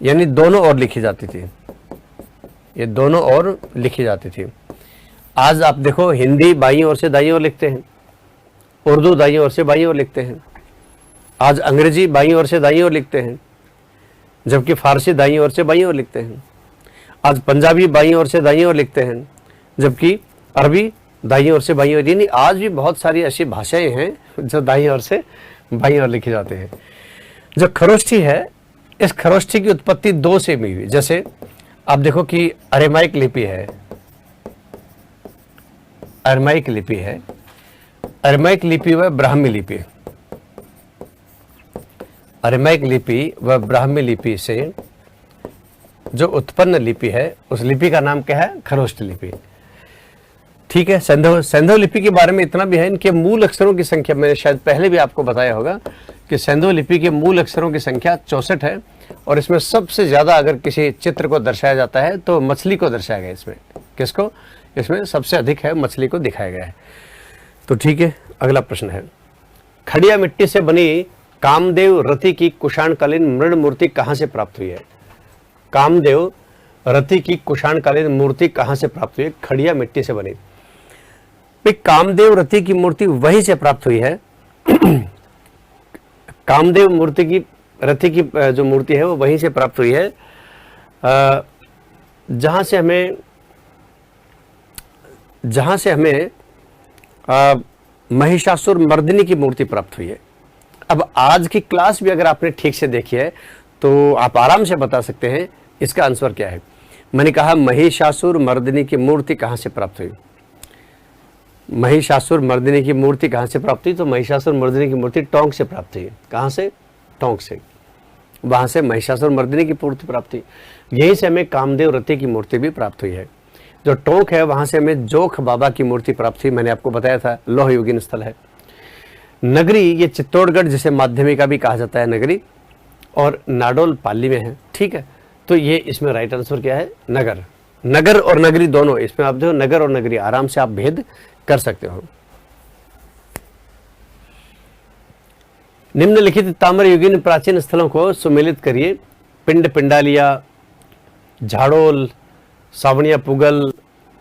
यानी दोनों ओर लिखी जाती थी, ये दोनों ओर लिखी जाती थी। आज आप देखो, हिंदी बाईं ओर से दाईं ओर लिखते हैं, उर्दू दाईं ओर से बाईं ओर लिखते हैं, आज अंग्रेजी बाईं ओर से दाईं ओर लिखते हैं, जबकि फारसी दाईं ओर से बाईं ओर लिखते हैं। आज पंजाबी बाईं ओर से दाईं ओर लिखते हैं, जबकि अरबी दाईं ओर से बाईं ओर। यानी आज भी बहुत सारी ऐसी भाषाएं हैं जो दाईं ओर से बाईं ओर लिखे जाते हैं। जो खरोष्ठी है, इस खरोष्ठी की उत्पत्ति 2 से हुई। जैसे आप देखो कि अरेमाइक लिपि है, अरेमाइक लिपि है, अरेमाइक लिपि व ब्राह्मी लिपि, अरेमाइक लिपि व ब्राह्मी लिपि से जो उत्पन्न लिपि है, उस लिपि का नाम क्या है? खरोष्ठ लिपि, ठीक है। सेंधव लिपि के बारे में इतना भी है, इनके मूल अक्षरों की संख्या, मैंने शायद पहले भी आपको बताया होगा कि सेंधव लिपि के मूल अक्षरों की संख्या 64 है। और इसमें सबसे ज्यादा अगर किसी चित्र को दर्शाया जाता है तो मछली को दर्शाया गया है। इसमें किसको? इसमें सबसे अधिक है मछली को दिखाया गया है। तो ठीक है, अगला प्रश्न है, खड़िया मिट्टी से बनी कामदेव रति की कुषाणकालीन मृण मूर्ति कहां से प्राप्त हुई है? कामदेव रति की कुषाणकालीन मूर्ति कहां से प्राप्त हुई है? खड़िया मिट्टी से बनी। कामदेव रति की मूर्ति वहीं से प्राप्त हुई है कामदेव मूर्ति की, रति की जो मूर्ति है वो वहीं से प्राप्त हुई है जहां से हमें महिषासुर मर्दिनी की मूर्ति प्राप्त हुई है। अब आज की क्लास भी अगर आपने ठीक से देखी है तो आप आराम से बता सकते हैं इसका आंसर क्या है। मैंने कहा महिषासुर मर्दिनी की मूर्ति कहां से प्राप्त हुई? महिषासुर मर्दिनी की मूर्ति कहां से प्राप्त हुई? तो महिषासुर मर्दिनी की मूर्ति टोंक से प्राप्त हुई। कहां से? टोंक से। वहां से महिषासुर मर्दिनी की मूर्ति प्राप्त हुई। यहीं से हमें कामदेव रति की मूर्ति भी प्राप्त हुई है। जो टोंक है वहां से हमें जोख बाबा की मूर्ति प्राप्त हुई, मैंने आपको बताया था, लौह युगीन स्थल है। नगरी, ये चित्तौड़गढ़ जिसे माध्यमिका भी कहा जाता है नगरी, और नाडोल पाली में है, ठीक है। तो ये इसमें राइट आंसर क्या है? नगर। नगर और नगरी दोनों, इसमें आप देखो नगर और नगरी आराम से आप भेद कर सकते हो। निम्नलिखित ताम्रयुगीन प्राचीन स्थलों को सुमेलित करिए। पिंड पिंडालिया, झाड़ोल, सावणिया पुगल,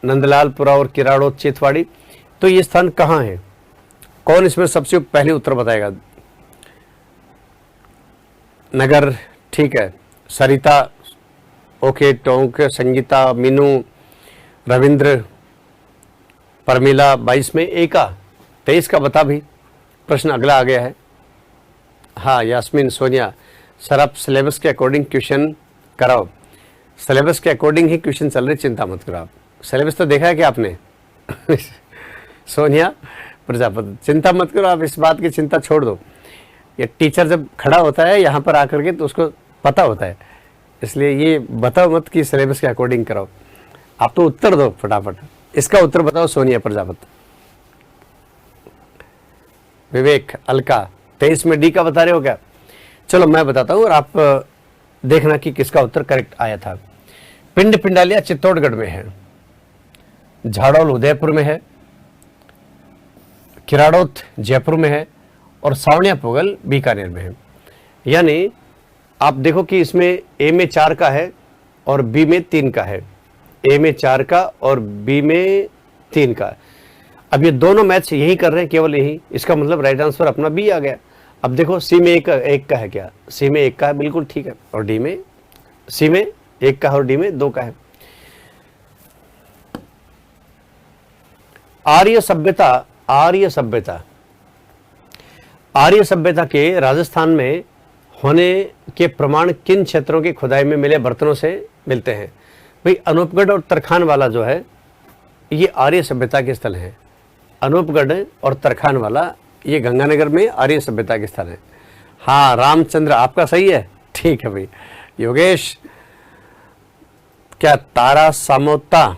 नंदलालपुरा और किराड़ो चेतवाड़ी। तो ये स्थान कहाँ है? कौन इसमें सबसे पहले उत्तर बताएगा? नगर, ठीक है। सरिता, ओके। टोंक, संगीता, मीनू, रविंद्र, परमिला। 22 में एका, 23 का बता भी। प्रश्न अगला आ गया है। हाँ, यास्मीन, सोनिया, सर आप सिलेबस के अकॉर्डिंग क्वेश्चन कराओ। सिलेबस के अकॉर्डिंग ही क्वेश्चन चल रहे, चिंता मत करो आप। सिलेबस तो देखा है क्या आपने? सोनिया प्रजापति, चिंता मत करो आप, इस बात की चिंता छोड़ दो। ये टीचर जब खड़ा होता है यहाँ पर आकर के तो उसको पता होता है, इसलिए ये बताओ मत कि सिलेबस के अकॉर्डिंग कराओ। आप तो उत्तर दो फटाफट। इसका उत्तर बताओ सोनिया प्रजापति। विवेक, अलका, 23 में डी का बता रहे हो क्या? चलो मैं बताता हूँ और आप देखना कि किसका उत्तर करेक्ट आया था। पिंड पिंडालिया चित्तौड़गढ़ में है, झाड़ोल उदयपुर में है, किराड़ोत जयपुर में है और सावणिया पुगल बीकानेर में है। यानी आप देखो कि इसमें ए में 4 का है और बी में 3 का है। ए में 4 का और बी में 3 का। अब ये दोनों मैच यही कर रहे हैं, केवल यही। इसका मतलब राइट आंसर अपना बी आ गया। अब देखो सी में एक का है क्या? सी में 1 का है, बिल्कुल ठीक है। और डी में, सी में 1 का है और डी में 2 का है। आर्य सभ्यता, आर्य सभ्यता, आर्य सभ्यता के राजस्थान में होने के प्रमाण किन क्षेत्रों की खुदाई में मिले बर्तनों से मिलते हैं? भाई अनूपगढ़ और तरखान वाला जो है ये आर्य सभ्यता के स्थल हैं। अनूपगढ़ और तरखान वाला ये गंगानगर में आर्य सभ्यता के स्थल है। हाँ रामचंद्र, आपका सही है, ठीक है भाई। योगेश, क्या तारा सामोता,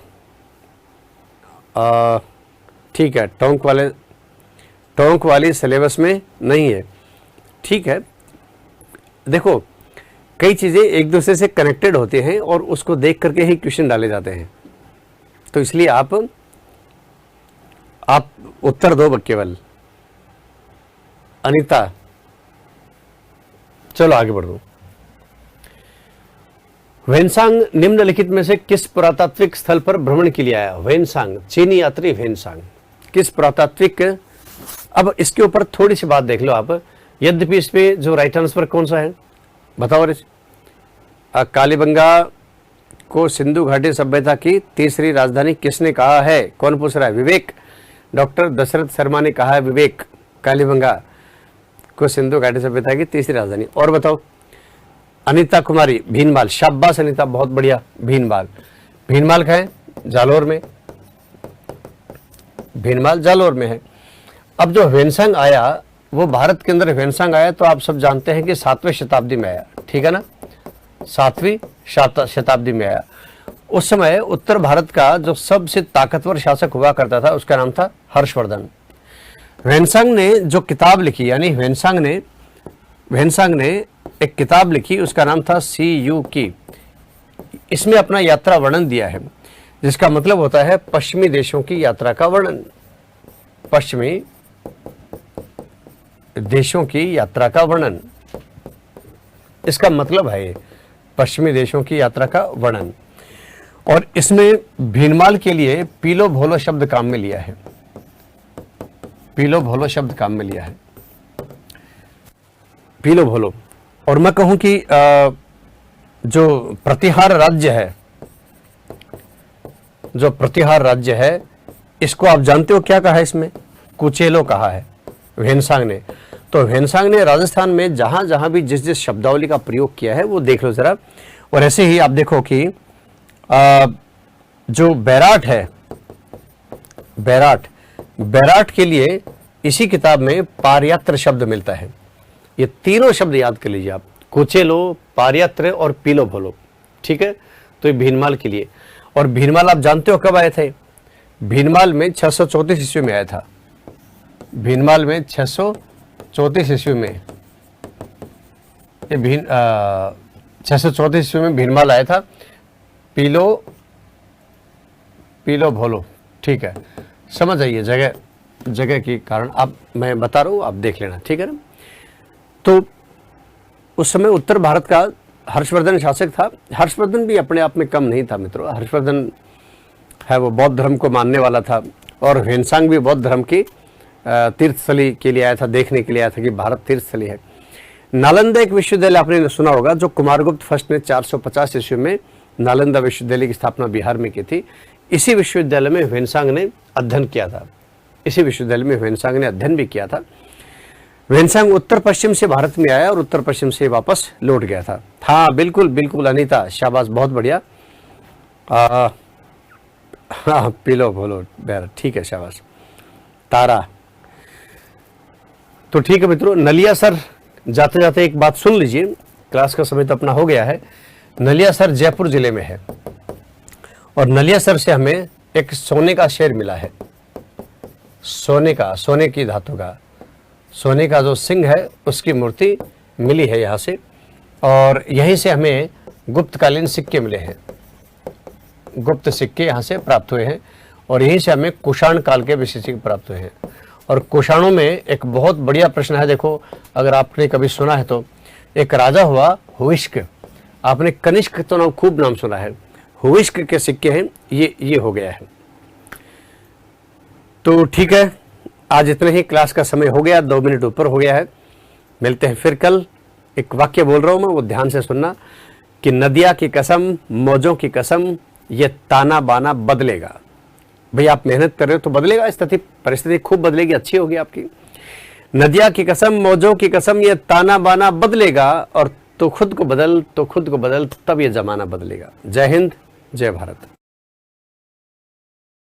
ठीक है। टोंक वाली सिलेबस में नहीं है, ठीक है। देखो कई चीज़ें एक दूसरे से कनेक्टेड होती हैं और उसको देख करके ही क्वेश्चन डाले जाते हैं, तो इसलिए आप उत्तर दो केवल। अनीता, चलो आगे बढ़ो। वेनसांग निम्नलिखित में से किस पुरातात्विक स्थल पर भ्रमण के लिए आया? वेनसांग, चीनी यात्री वेनसांग किस पुरातात्विक, अब इसके ऊपर थोड़ी सी बात देख लो आप। यद्यपि इस पे जो राइट आंसर कौन सा है बताओ रे। कालीबंगा को सिंधु घाटी सभ्यता की तीसरी राजधानी किसने कहा है? कौन पूछ रहा है? विवेक, डॉक्टर दशरथ शर्मा ने कहा है विवेक, कालीबंगा को सिंधु घाटी सभ्यता की तीसरी राजधानी। और बताओ। अनीता कुमारी, भीनमाल, शाबाश अनीता, बहुत बढ़िया। भीनमाल, भीनमाल का है जालोर में, भीनमाल जालोर में है। अब जो वेनसांग आया वो भारत के अंदर वेनसांग आया तो आप सब जानते हैं कि 7वीं शताब्दी में आया, ठीक है ना? 7वीं शताब्दी में आया। उस समय उत्तर भारत का जो सबसे ताकतवर शासक हुआ करता था उसका नाम था हर्षवर्धन। वेनसांग ने जो किताब लिखी, यानी वेनसांग ने एक किताब लिखी, उसका नाम था CU की। इसमें अपना यात्रा वर्णन दिया है, जिसका मतलब होता है पश्चिमी देशों की यात्रा का वर्णन। पश्चिमी देशों की यात्रा का वर्णन, इसका मतलब है पश्चिमी देशों की यात्रा का वर्णन। और इसमें भीनमाल के लिए पीलो भोलो शब्द काम में लिया है, पीलो भोलो शब्द काम में लिया है, पीलो भोलो। और मैं कहूं कि जो प्रतिहार राज्य है, जो प्रतिहार राज्य है, इसको आप जानते हो क्या कहा है? इसमें कुचेलो कहा है वेनसांग ने। तो वेनसांग ने राजस्थान में जहां जहां भी जिस जिस शब्दावली का प्रयोग किया है वो देख लो जरा। और ऐसे ही आप देखो कि जो बैराट है, बैराट के लिए इसी किताब में पारयात्र शब्द मिलता है। ये तीनों शब्द याद कर लीजिए आप, कुचेलो, पारयात्र और पीलो भोलो, ठीक है? तो ये भीनमाल के लिए। और भीनमाल आप जानते हो कब आए थे? भीनमाल में 634 ईस्वी में आया था। भीनमाल में 634 ईस्वी में, ये 634 ईस्वी में भीनमाल आया था। पीलो भोलो, ठीक है, समझ आइए जगह के कारण। आप मैं बता रहा हूँ, आप देख लेना, ठीक है ना? तो उस समय उत्तर भारत का हर्षवर्धन शासक था। हर्षवर्धन भी अपने आप में कम नहीं था मित्रों। हर्षवर्धन है वो बौद्ध धर्म को मानने वाला था, और ह्वेनसांग भी बौद्ध धर्म की तीर्थस्थली के लिए आया था, देखने के लिए आया था कि भारत तीर्थस्थली है। नालंदा एक विश्वविद्यालय आपने सुना होगा, जो कुमारगुप्त फर्स्ट ने 450 ईस्वी में नालंदा विश्वविद्यालय की स्थापना बिहार में की थी। इसी विश्वविद्यालय में ह्वेनसांग ने अध्ययन किया था। इसी विश्वविद्यालय में ह्वेनसांग ने अध्ययन भी किया था। ह्वेनसांग उत्तर पश्चिम से भारत में आया और उत्तर पश्चिम से वापस लौट गया था। हाँ बिल्कुल बिल्कुल अनीता, शाबाश, बहुत बढ़िया। हाँ पिलो बोलो बैर, ठीक है, शाबाश। तारा, तो ठीक है मित्रों। नलियासर जाते जाते एक बात सुन लीजिए, क्लास का समय तो अपना हो गया है। नलियासर जयपुर जिले में है, और नलियासर से हमें एक सोने का शेर मिला है। सोने का, सोने की धातु का, सोने का जो सिंह है उसकी मूर्ति मिली है यहाँ से, और यहीं से हमें गुप्तकालीन सिक्के मिले हैं। गुप्त सिक्के यहाँ से प्राप्त हुए हैं, और यहीं से हमें कुषाण काल के विशेष सिक्के प्राप्त हुए हैं। और कुषाणों में एक बहुत बढ़िया प्रश्न है, देखो अगर आपने कभी सुना है तो, एक राजा हुआ हुविष्क, आपने कनिष्क तो नाम खूब नाम सुना है, हुविष्क के सिक्के हैं, ये हो गया है। तो ठीक है, आज इतने ही, क्लास का समय हो गया, 2 मिनट ऊपर हो गया है। मिलते हैं फिर कल। एक वाक्य बोल रहा हूं मैं, वो ध्यान से सुनना, कि नदिया की कसम, मौजों की कसम, ये ताना बाना बदलेगा। भाई आप मेहनत कर रहे हो तो बदलेगा, स्थिति परिस्थिति खूब बदलेगी, अच्छी होगी आपकी। नदिया की कसम, मौजों की कसम, ये ताना बाना बदलेगा, और तो खुद को बदल, तो खुद को बदल, तब ये जमाना बदलेगा। जय हिंद, जय भारत।